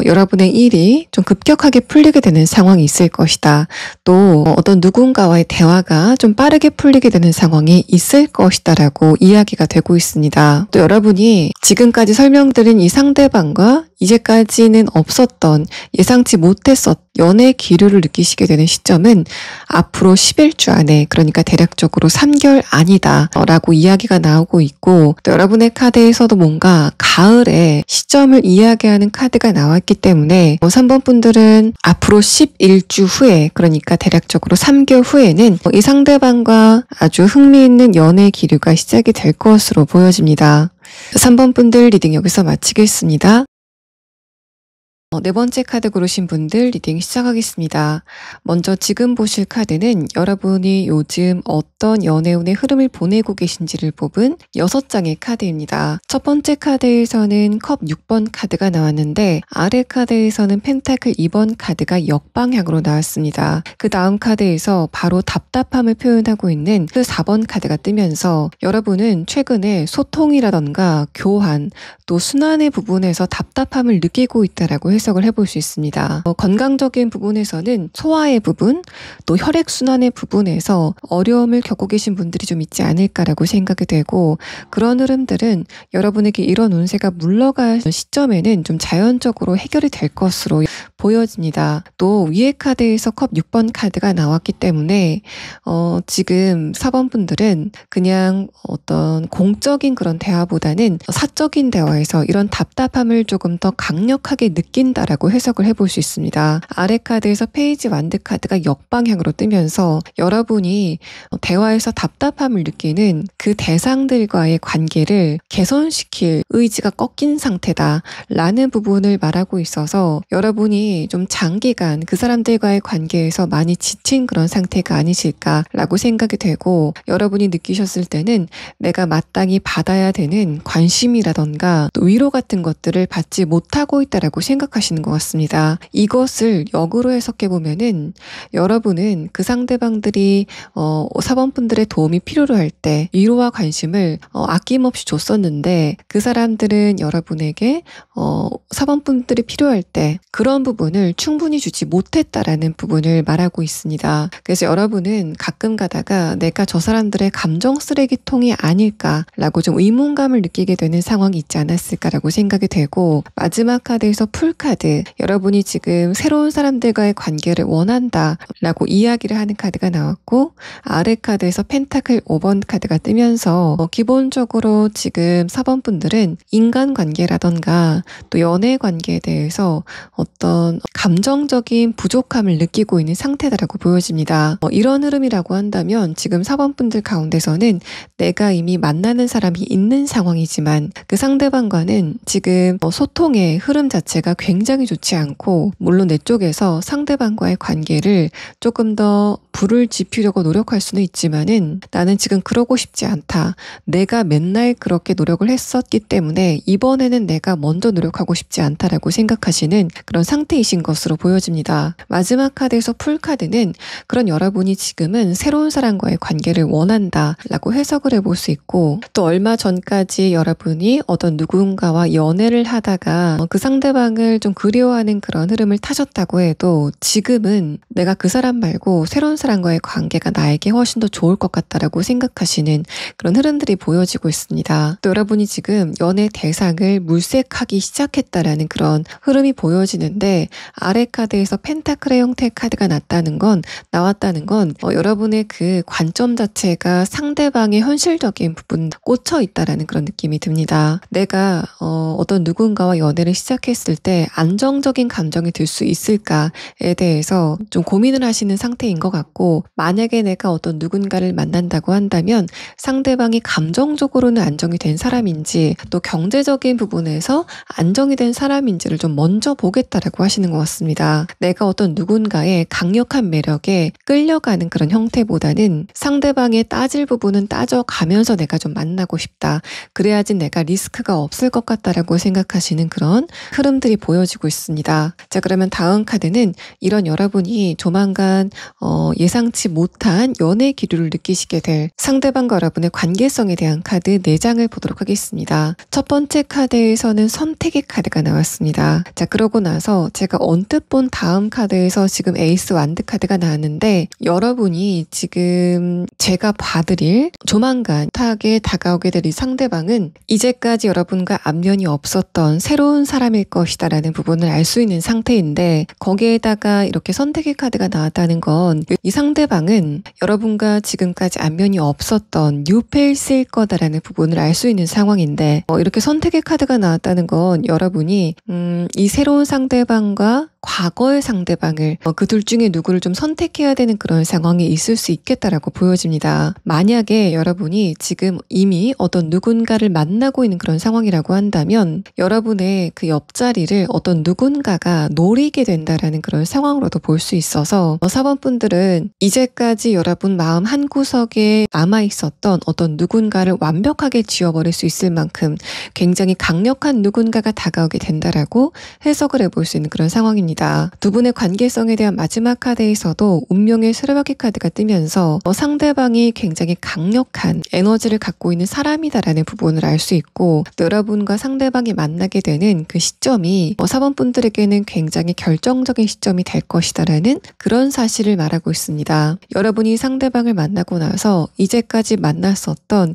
여러분의 일이 좀 급격하게 풀리게 되는 상황이 있을 것이다. 또 어떤 누군가와의 대화가 좀 빠르게 풀리게 되는 상황이 있을 것이다 라고 이야기가 되고 있습니다. 또 여러분이 지금까지 설명드린 이 상대방과 이제까지는 없었던 예상치 못했었던 연애 기류를 느끼시게 되는 시점은 앞으로 10일주 안에, 그러니까 대략적으로 3개월 안이다 라고 이야기가 나오고 있고, 또 여러분의 카드에서도 뭔가 가을의 시점을 이야기하는 카드가 나왔기 때문에 3번 분들은 앞으로 11주 후에, 그러니까 대략적으로 3개월 후에는 이 상대방과 아주 흥미있는 연애 기류가 시작이 될 것으로 보여집니다. 3번 분들 리딩 여기서 마치겠습니다. 네 번째 카드 고르신 분들 리딩 시작하겠습니다. 먼저 지금 보실 카드는 여러분이 요즘 어떤 연애운의 흐름을 보내고 계신지를 뽑은 6장의 카드입니다. 첫 번째 카드에서는 컵 6번 카드가 나왔는데 아래 카드에서는 펜타클 2번 카드가 역방향으로 나왔습니다. 그 다음 카드에서 바로 답답함을 표현하고 있는 그 4번 카드가 뜨면서 여러분은 최근에 소통이라던가 교환, 또 순환의 부분에서 답답함을 느끼고 있다라고 해석을 해볼 수 있습니다. 건강적인 부분에서는 소화의 부분, 또 혈액순환의 부분에서 어려움을 겪고 계신 분들이 좀 있지 않을까라고 생각이 되고, 그런 흐름들은 여러분에게 이런 운세가 물러갈 시점에는 좀 자연적으로 해결이 될 것으로 보여집니다. 또 위에 카드에서 컵 6번 카드가 나왔기 때문에 지금 4번 분들은 그냥 어떤 공적인 그런 대화보다는 사적인 대화에서 이런 답답함을 조금 더 강력하게 느낀다라고 해석을 해볼 수 있습니다. 아래 카드에서 페이지 완드 카드가 역방향으로 뜨면서 여러분이 대화에서 답답함을 느끼는 그 대상들과의 관계를 개선시킬 의지가 꺾인 상태다 라는 부분을 말하고 있어서 여러분이 좀 장기간 그 사람들과의 관계에서 많이 지친 그런 상태가 아니실까라고 생각이 되고, 여러분이 느끼셨을 때는 내가 마땅히 받아야 되는 관심이라던가 또 위로 같은 것들을 받지 못하고 있다라고 생각하시는 것 같습니다. 이것을 역으로 해석해 보면은 여러분은 그 상대방들이 4번 분들의 도움이 필요로 할 때 위로와 관심을 아낌없이 줬었는데, 그 사람들은 여러분에게 4번 분들이 필요할 때 그런 부분을 충분히 주지 못했다라는 부분을 말하고 있습니다. 그래서 여러분은 가끔 가다가 내가 저 사람들의 감정 쓰레기통이 아닐까라고 좀 의문감을 느끼게 되는 상황이 있지 않았을까라고 생각이 되고, 마지막 카드에서 풀카드, 여러분이 지금 새로운 사람들과의 관계를 원한다라고 이야기를 하는 카드가 나왔고, 아래 카드에서 펜타클 5번 카드가 뜨면서 기본적으로 지금 4번 분들은 인간관계라던가 또 연애관계에 대해서 어떤 감정적인 부족함을 느끼고 있는 상태다라고 보여집니다. 이런 흐름이라고 한다면 지금 4번 분들 가운데서는 내가 이미 만나는 사람이 있는 상황이지만 그 상대방과는 지금 소통의 흐름 자체가 굉장히 좋지 않고, 물론 내 쪽에서 상대방과의 관계를 조금 더 불을 지피려고 노력할 수는 있지만은 나는 지금 그러고 싶지 않다. 내가 맨날 그렇게 노력을 했었기 때문에 이번에는 내가 먼저 노력하고 싶지 않다라고 생각하시는 그런 상태이신 것으로 보여집니다. 마지막 카드에서 풀카드는 그런 여러분이 지금은 새로운 사람과의 관계를 원한다라고 해석을 해볼 수 있고, 또 얼마 전까지 여러분이 어떤 누군가와 연애를 하다가 그 상대방을 좀 그리워하는 그런 흐름을 타셨다고 해도 지금은 내가 그 사람 말고 새로운 사람과의 관계가 나에게 훨씬 더 좋을 것 같다라고 생각하시는 그런 흐름들이 보여지고 있습니다. 또 여러분이 지금 연애 대상을 물색하기 시작했다라는 그런 흐름이 보여지는데, 아래 카드에서 펜타클의 형태의 카드가 나왔다는 건 여러분의 그 관점 자체가 상대방의 현실적인 부분 꽂혀 있다라는 그런 느낌이 듭니다. 내가 어떤 누군가와 연애를 시작했을 때 안정적인 감정이 들 수 있을까에 대해서 좀 고민을 하시는 상태인 것 같고, 같고, 만약에 내가 어떤 누군가를 만난다고 한다면 상대방이 감정적으로는 안정이 된 사람인지 또 경제적인 부분에서 안정이 된 사람인지를 좀 먼저 보겠다라고 하시는 것 같습니다. 내가 어떤 누군가의 강력한 매력에 끌려가는 그런 형태보다는 상대방의 따질 부분은 따져가면서 내가 좀 만나고 싶다. 그래야지 내가 리스크가 없을 것 같다라고 생각하시는 그런 흐름들이 보여지고 있습니다. 자, 그러면 다음 카드는 이런 여러분이 조만간 예상치 못한 연애 기류를 느끼시게 될 상대방과 여러분의 관계성에 대한 카드 4장을 보도록 하겠습니다. 첫 번째 카드에서는 선택의 카드가 나왔습니다. 자, 그러고 나서 제가 언뜻 본 다음 카드에서 지금 에이스 완드 카드가 나왔는데, 여러분이 지금 제가 봐드릴 조만간 타하게 다가오게 될 이 상대방은 이제까지 여러분과 안면이 없었던 새로운 사람일 것이다라는 부분을 알 수 있는 상태인데, 거기에다가 이렇게 선택의 카드가 나왔다는 건 이 상대방은 여러분과 지금까지 안면이 없었던 뉴페이스일 거다라는 부분을 알 수 있는 상황인데, 이렇게 선택의 카드가 나왔다는 건 여러분이 이 새로운 상대방과 과거의 상대방을 그 둘 중에 누구를 좀 선택해야 되는 그런 상황이 있을 수 있겠다라고 보여집니다. 만약에 여러분이 지금 이미 어떤 누군가를 만나고 있는 그런 상황이라고 한다면 여러분의 그 옆자리를 어떤 누군가가 노리게 된다라는 그런 상황으로도 볼 수 있어서 4번 분들은 이제까지 여러분 마음 한구석에 남아있었던 어떤 누군가를 완벽하게 지워버릴 수 있을 만큼 굉장히 강력한 누군가가 다가오게 된다라고 해석을 해볼 수 있는 그런 상황입니다. 두 분의 관계성에 대한 마지막 카드에서도 운명의 수레바퀴 카드가 뜨면서 상대방이 굉장히 강력한 에너지를 갖고 있는 사람이다라는 부분을 알 수 있고, 또 여러분과 상대방이 만나게 되는 그 시점이 4번 분들에게는 굉장히 결정적인 시점이 될 것이다라는 그런 사실을 말하고 있습니다. 여러분이 상대방을 만나고 나서 이제까지 만났었던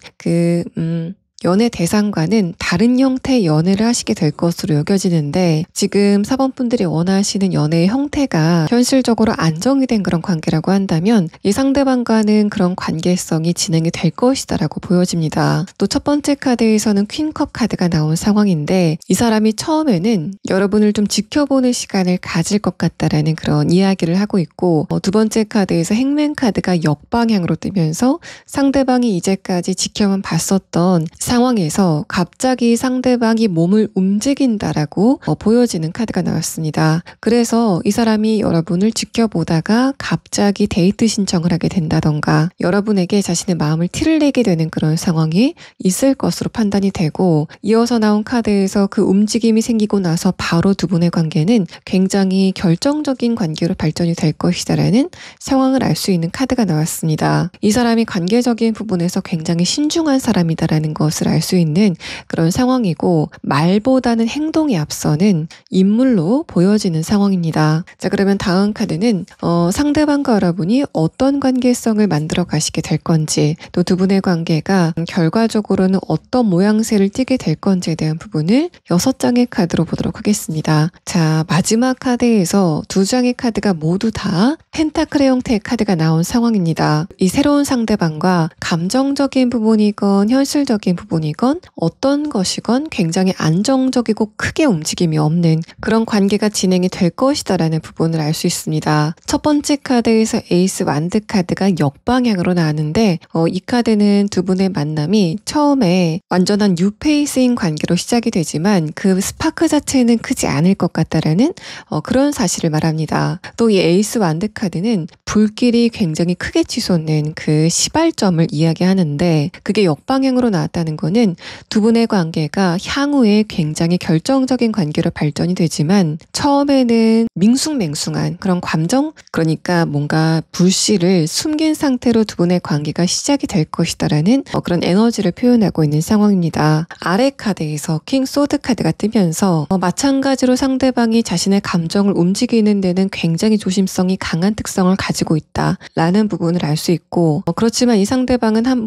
연애 대상과는 다른 형태의 연애를 하시게 될 것으로 여겨지는데, 지금 4번 분들이 원하시는 연애의 형태가 현실적으로 안정이 된 그런 관계라고 한다면 이 상대방과는 그런 관계성이 진행이 될 것이다라고 보여집니다. 또 첫 번째 카드에서는 퀸컵 카드가 나온 상황인데, 이 사람이 처음에는 여러분을 좀 지켜보는 시간을 가질 것 같다라는 그런 이야기를 하고 있고, 두 번째 카드에서 행맨 카드가 역방향으로 뜨면서 상대방이 이제까지 지켜만 봤었던 상황에서 갑자기 상대방이 몸을 움직인다라고 보여지는 카드가 나왔습니다. 그래서 이 사람이 여러분을 지켜보다가 갑자기 데이트 신청을 하게 된다던가 여러분에게 자신의 마음을 티를 내게 되는 그런 상황이 있을 것으로 판단이 되고, 이어서 나온 카드에서 그 움직임이 생기고 나서 바로 두 분의 관계는 굉장히 결정적인 관계로 발전이 될 것이다라는 상황을 알 수 있는 카드가 나왔습니다. 이 사람이 관계적인 부분에서 굉장히 신중한 사람이다라는 것을 알 수 있는 그런 상황이고, 말보다는 행동이 앞서는 인물로 보여지는 상황입니다. 자, 그러면 다음 카드는 상대방과 여러분이 어떤 관계성을 만들어 가시게 될 건지, 또 두 분의 관계가 결과적으로는 어떤 모양새를 띠게 될 건지에 대한 부분을 6장의 카드로 보도록 하겠습니다. 자, 마지막 카드에서 2장의 카드가 모두 다 펜타클의 형태의 카드가 나온 상황입니다. 이 새로운 상대방과 감정적인 부분이건 현실적인 부분이건 어떤 것이건 굉장히 안정적이고 크게 움직임이 없는 그런 관계가 진행이 될 것이다라는 부분을 알 수 있습니다. 첫 번째 카드에서 에이스 완드 카드가 역방향으로 나왔는데, 이 카드는 두 분의 만남이 처음에 완전한 뉴페이스인 관계로 시작이 되지만 그 스파크 자체는 크지 않을 것 같다라는 그런 사실을 말합니다. 또 이 에이스 완드 카드는 불길이 굉장히 크게 치솟는 그 시발점을 이야기하는데, 그게 역방향으로 나왔다는 거는 두 분의 관계가 향후에 굉장히 결정적인 관계로 발전이 되지만 처음에는 밍숭맹숭한 그런 감정, 그러니까 뭔가 불씨를 숨긴 상태로 두 분의 관계가 시작이 될 것이다라는 그런 에너지를 표현하고 있는 상황입니다. 아래 카드에서 킹 소드 카드가 뜨면서 마찬가지로 상대방이 자신의 감정을 움직이는 데는 굉장히 조심성이 강한 특성을 가지고 있다라는 부분을 알 수 있고, 그렇지만 이 상대방은 한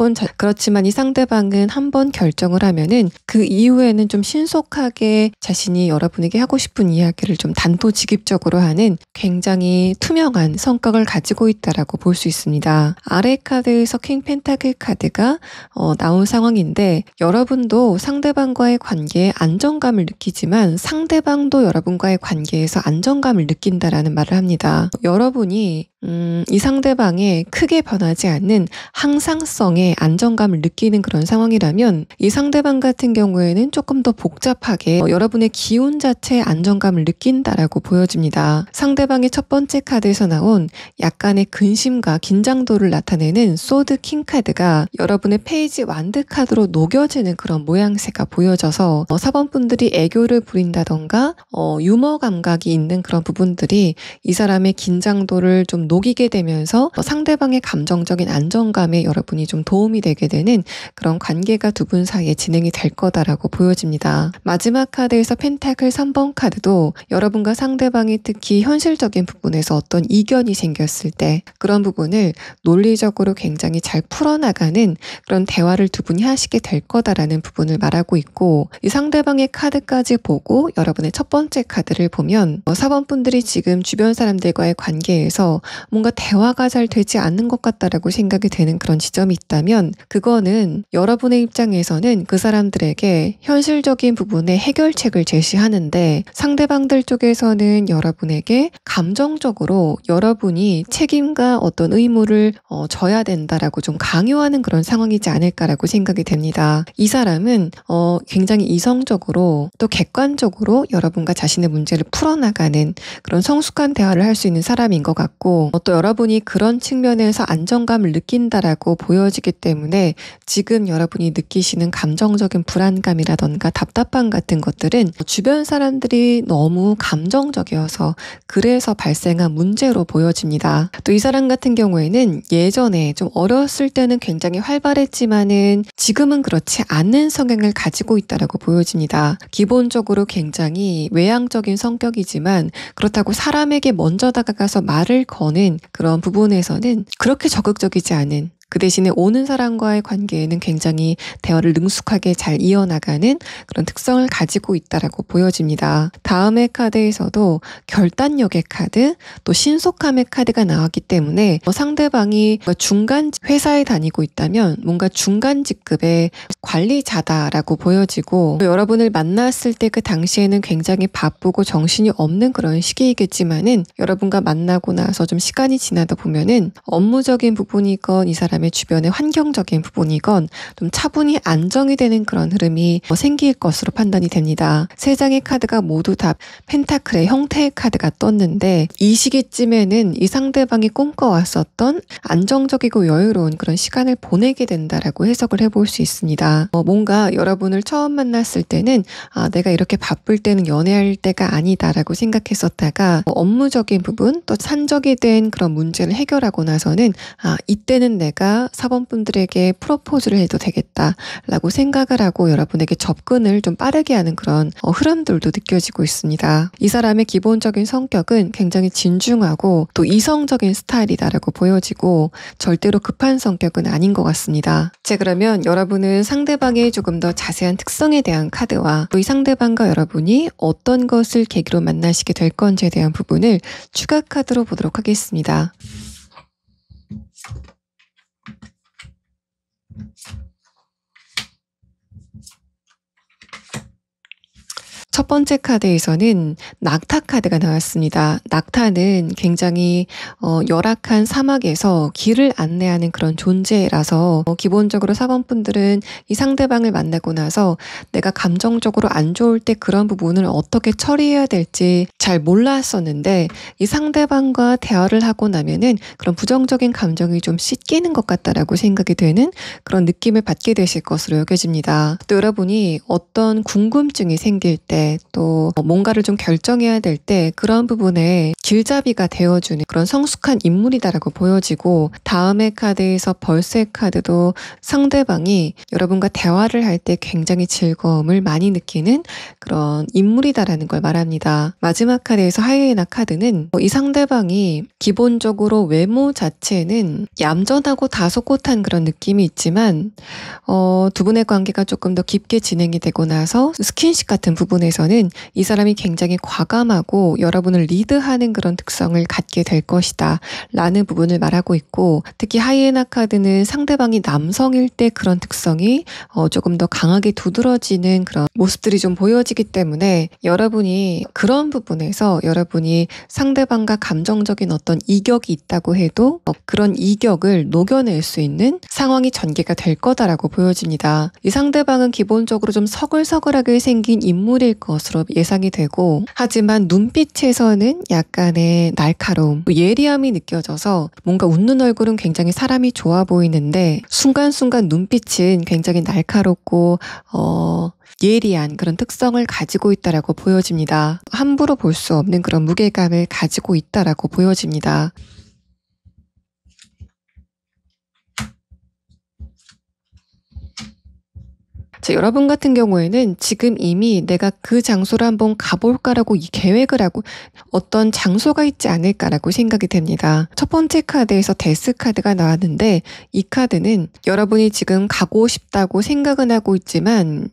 번 결정을 하면은 그 이후에는 좀 신속하게 자신이 여러분에게 하고 싶은 이야기를 좀 단도직입적으로 하는 굉장히 투명한 성격을 가지고 있다라고 볼 수 있습니다. 아래 카드에서 킹 펜타클 카드가 나온 상황인데, 여러분도 상대방과의 관계에 안정감을 느끼지만 상대방도 여러분과의 관계에서 안정감을 느낀다라는 말을 합니다. 여러분이 이 상대방의 크게 변하지 않는 항상성의 안정감을 느끼는 그런 상황이라면 이 상대방 같은 경우에는 조금 더 복잡하게 여러분의 기운 자체의 안정감을 느낀다라고 보여집니다. 상대방의 첫 번째 카드에서 나온 약간의 근심과 긴장도를 나타내는 소드 킹 카드가 여러분의 페이지 완드 카드로 녹여지는 그런 모양새가 보여져서 4번 분들이 애교를 부린다던가 유머 감각이 있는 그런 부분들이 이 사람의 긴장도를 좀 녹이게 되면서 상대방의 감정적인 안정감에 여러분이 좀 도움이 되게 되는 그런 관계가 두 분 사이에 진행이 될 거다라고 보여집니다. 마지막 카드에서 펜타클 3번 카드도 여러분과 상대방이 특히 현실적인 부분에서 어떤 이견이 생겼을 때 그런 부분을 논리적으로 굉장히 잘 풀어나가는 그런 대화를 두 분이 하시게 될 거다라는 부분을 말하고 있고, 이 상대방의 카드까지 보고 여러분의 첫 번째 카드를 보면 4번 분들이 지금 주변 사람들과의 관계에서 뭔가 대화가 잘 되지 않는 것 같다라고 생각이 되는 그런 지점이 있다면 그거는 여러분의 입장에서는 그 사람들에게 현실적인 부분의 해결책을 제시하는데 상대방들 쪽에서는 여러분에게 감정적으로 여러분이 책임과 어떤 의무를 져야 된다라고 좀 강요하는 그런 상황이지 않을까라고 생각이 됩니다. 이 사람은 굉장히 이성적으로 또 객관적으로 여러분과 자신의 문제를 풀어나가는 그런 성숙한 대화를 할 수 있는 사람인 것 같고, 또 여러분이 그런 측면에서 안정감을 느낀다라고 보여지기 때문에 지금 여러분이 느끼시는 감정적인 불안감이라던가 답답함 같은 것들은 주변 사람들이 너무 감정적이어서 그래서 발생한 문제로 보여집니다. 또 이 사람 같은 경우에는 예전에 좀 어렸을 때는 굉장히 활발했지만은 지금은 그렇지 않은 성향을 가지고 있다라고 보여집니다. 기본적으로 굉장히 외향적인 성격이지만 그렇다고 사람에게 먼저 다가가서 말을 거는 그런 부분에서는 그렇게 적극적이지 않은, 그 대신에 오는 사람과의 관계에는 굉장히 대화를 능숙하게 잘 이어나가는 그런 특성을 가지고 있다라고 보여집니다. 다음의 카드에서도 결단력의 카드, 또 신속함의 카드가 나왔기 때문에 상대방이 중간 회사에 다니고 있다면 뭔가 중간 직급의 관리자다라고 보여지고, 여러분을 만났을 때 그 당시에는 굉장히 바쁘고 정신이 없는 그런 시기이겠지만은 여러분과 만나고 나서 좀 시간이 지나다 보면은 업무적인 부분이건 이 사람의 주변의 환경적인 부분이건 좀 차분히 안정이 되는 그런 흐름이 생길 것으로 판단이 됩니다. 세 장의 카드가 모두 다 펜타클의 형태의 카드가 떴는데 이 시기쯤에는 이 상대방이 꿈꿔왔었던 안정적이고 여유로운 그런 시간을 보내게 된다라고 해석을 해볼 수 있습니다. 뭔가 여러분을 처음 만났을 때는 내가 이렇게 바쁠 때는 연애할 때가 아니다라고 생각했었다가 업무적인 부분 또 산적이 된 그런 문제를 해결하고 나서는 이때는 내가 4번 분들에게 프로포즈를 해도 되겠다라고 생각을 하고 여러분에게 접근을 좀 빠르게 하는 그런 흐름들도 느껴지고 있습니다. 이 사람의 기본적인 성격은 굉장히 진중하고 또 이성적인 스타일이다라고 보여지고 절대로 급한 성격은 아닌 것 같습니다. 그러면 여러분은 상대방의 조금 더 자세한 특성에 대한 카드와 또 이 상대방과 여러분이 어떤 것을 계기로 만나시게 될 건지에 대한 부분을 추가 카드로 보도록 하겠습니다. 첫 번째 카드에서는 낙타 카드가 나왔습니다. 낙타는 굉장히 열악한 사막에서 길을 안내하는 그런 존재라서 기본적으로 4번 분들은 이 상대방을 만나고 나서 내가 감정적으로 안 좋을 때 그런 부분을 어떻게 처리해야 될지 잘 몰랐었는데 이 상대방과 대화를 하고 나면은 그런 부정적인 감정이 좀 씻기는 것 같다라고 생각이 되는 그런 느낌을 받게 되실 것으로 여겨집니다. 또 여러분이 어떤 궁금증이 생길 때 또 뭔가를 좀 결정해야 될 때 그런 부분에 길잡이가 되어주는 그런 성숙한 인물이다라고 보여지고, 다음의 카드에서 벌새 카드도 상대방이 여러분과 대화를 할 때 굉장히 즐거움을 많이 느끼는 그런 인물이다라는 걸 말합니다. 마지막 카드에서 하이에나 카드는 이 상대방이 기본적으로 외모 자체는 얌전하고 다소곳한 그런 느낌이 있지만 두 분의 관계가 조금 더 깊게 진행이 되고 나서 스킨십 같은 부분에 부분에서는 이 사람이 굉장히 과감하고 여러분을 리드하는 그런 특성을 갖게 될 것이다 라는 부분을 말하고 있고, 특히 하이에나 카드는 상대방이 남성일 때 그런 특성이 조금 더 강하게 두드러지는 그런 모습들이 좀 보여지기 때문에 여러분이 그런 부분에서 여러분이 상대방과 감정적인 어떤 이격이 있다고 해도 그런 이격을 녹여낼 수 있는 상황이 전개가 될 거다라고 보여집니다. 이 상대방은 기본적으로 좀 서글서글하게 생긴 인물일 것으로 예상이 되고, 하지만 눈빛에서는 약간의 날카로움, 예리함이 느껴져서 뭔가 웃는 얼굴은 굉장히 사람이 좋아 보이는데 순간순간 눈빛은 굉장히 날카롭고 예리한 그런 특성을 가지고 있다라고 보여집니다. 함부로 볼 수 없는 그런 무게감을 가지고 있다라고 보여집니다. 자, 여러분 같은 경우에는 지금 이미 내가 그 장소를 한번 가볼까라고 이 계획을 하고 어떤 장소가 있지 않을까라고 생각이 됩니다. 첫 번째 카드에서 데스 카드가 나왔는데, 이 카드는 여러분이 지금 가고 싶다고 생각은 하고 있지만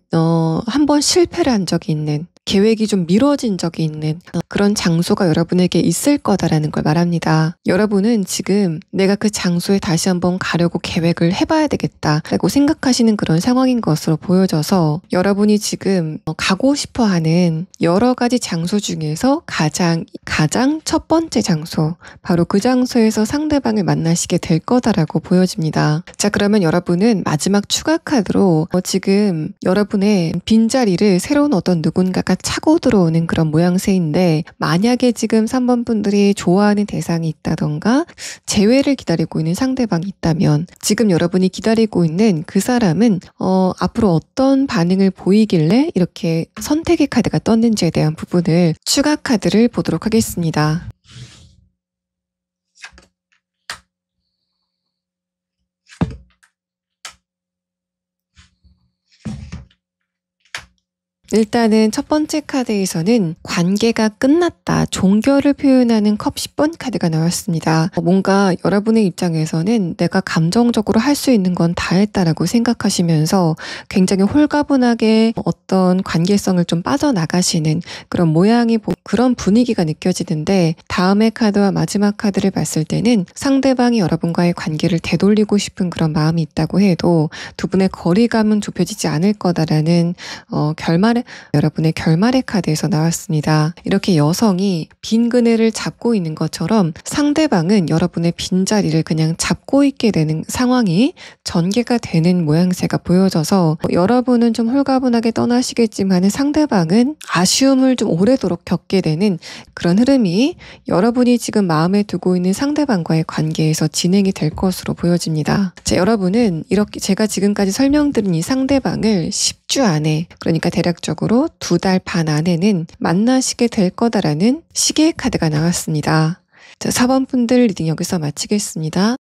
한번 실패를 한 적이 있는, 계획이 좀 미뤄진 적이 있는 그런 장소가 여러분에게 있을 거다라는 걸 말합니다. 여러분은 지금 내가 그 장소에 다시 한번 가려고 계획을 해봐야 되겠다라고 생각하시는 그런 상황인 것으로 보여져서, 여러분이 지금 가고 싶어하는 여러 가지 장소 중에서 가장 첫 번째 장소, 바로 그 장소에서 상대방을 만나시게 될 거다라고 보여집니다. 자, 그러면 여러분은 마지막 추가 카드로 지금 여러분의 빈자리를 새로운 어떤 누군가가 차고 들어오는 그런 모양새인데, 만약에 지금 3번 분들이 좋아하는 대상이 있다던가 재회를 기다리고 있는 상대방이 있다면, 지금 여러분이 기다리고 있는 그 사람은 앞으로 어떤 반응을 보이길래 이렇게 선택의 카드가 떴는지에 대한 부분을 추가 카드를 보도록 하겠습니다. 일단은 첫 번째 카드에서는 관계가 끝났다, 종결을 표현하는 컵 10번 카드가 나왔습니다. 뭔가 여러분의 입장에서는 내가 감정적으로 할 수 있는 건 다 했다라고 생각하시면서 굉장히 홀가분하게 어떤 관계성을 좀 빠져나가시는 그런 그런 분위기가 느껴지는데, 다음의 카드와 마지막 카드를 봤을 때는 상대방이 여러분과의 관계를 되돌리고 싶은 그런 마음이 있다고 해도 두 분의 거리감은 좁혀지지 않을 거다라는 여러분의 결말의 카드에서 나왔습니다. 이렇게 여성이 빈 그네를 잡고 있는 것처럼 상대방은 여러분의 빈자리를 그냥 잡고 있게 되는 상황이 전개가 되는 모양새가 보여져서, 여러분은 좀 홀가분하게 떠나시겠지만 상대방은 아쉬움을 좀 오래도록 겪게 되는 그런 흐름이 여러분이 지금 마음에 두고 있는 상대방과의 관계에서 진행이 될 것으로 보여집니다. 자, 여러분은 이렇게 제가 지금까지 설명드린 이 상대방을 10주 안에, 그러니까 대략적으로 2달 반 안에는 만나시게 될 거다라는 시계의 카드가 나왔습니다. 자, 4번 분들 리딩 여기서 마치겠습니다.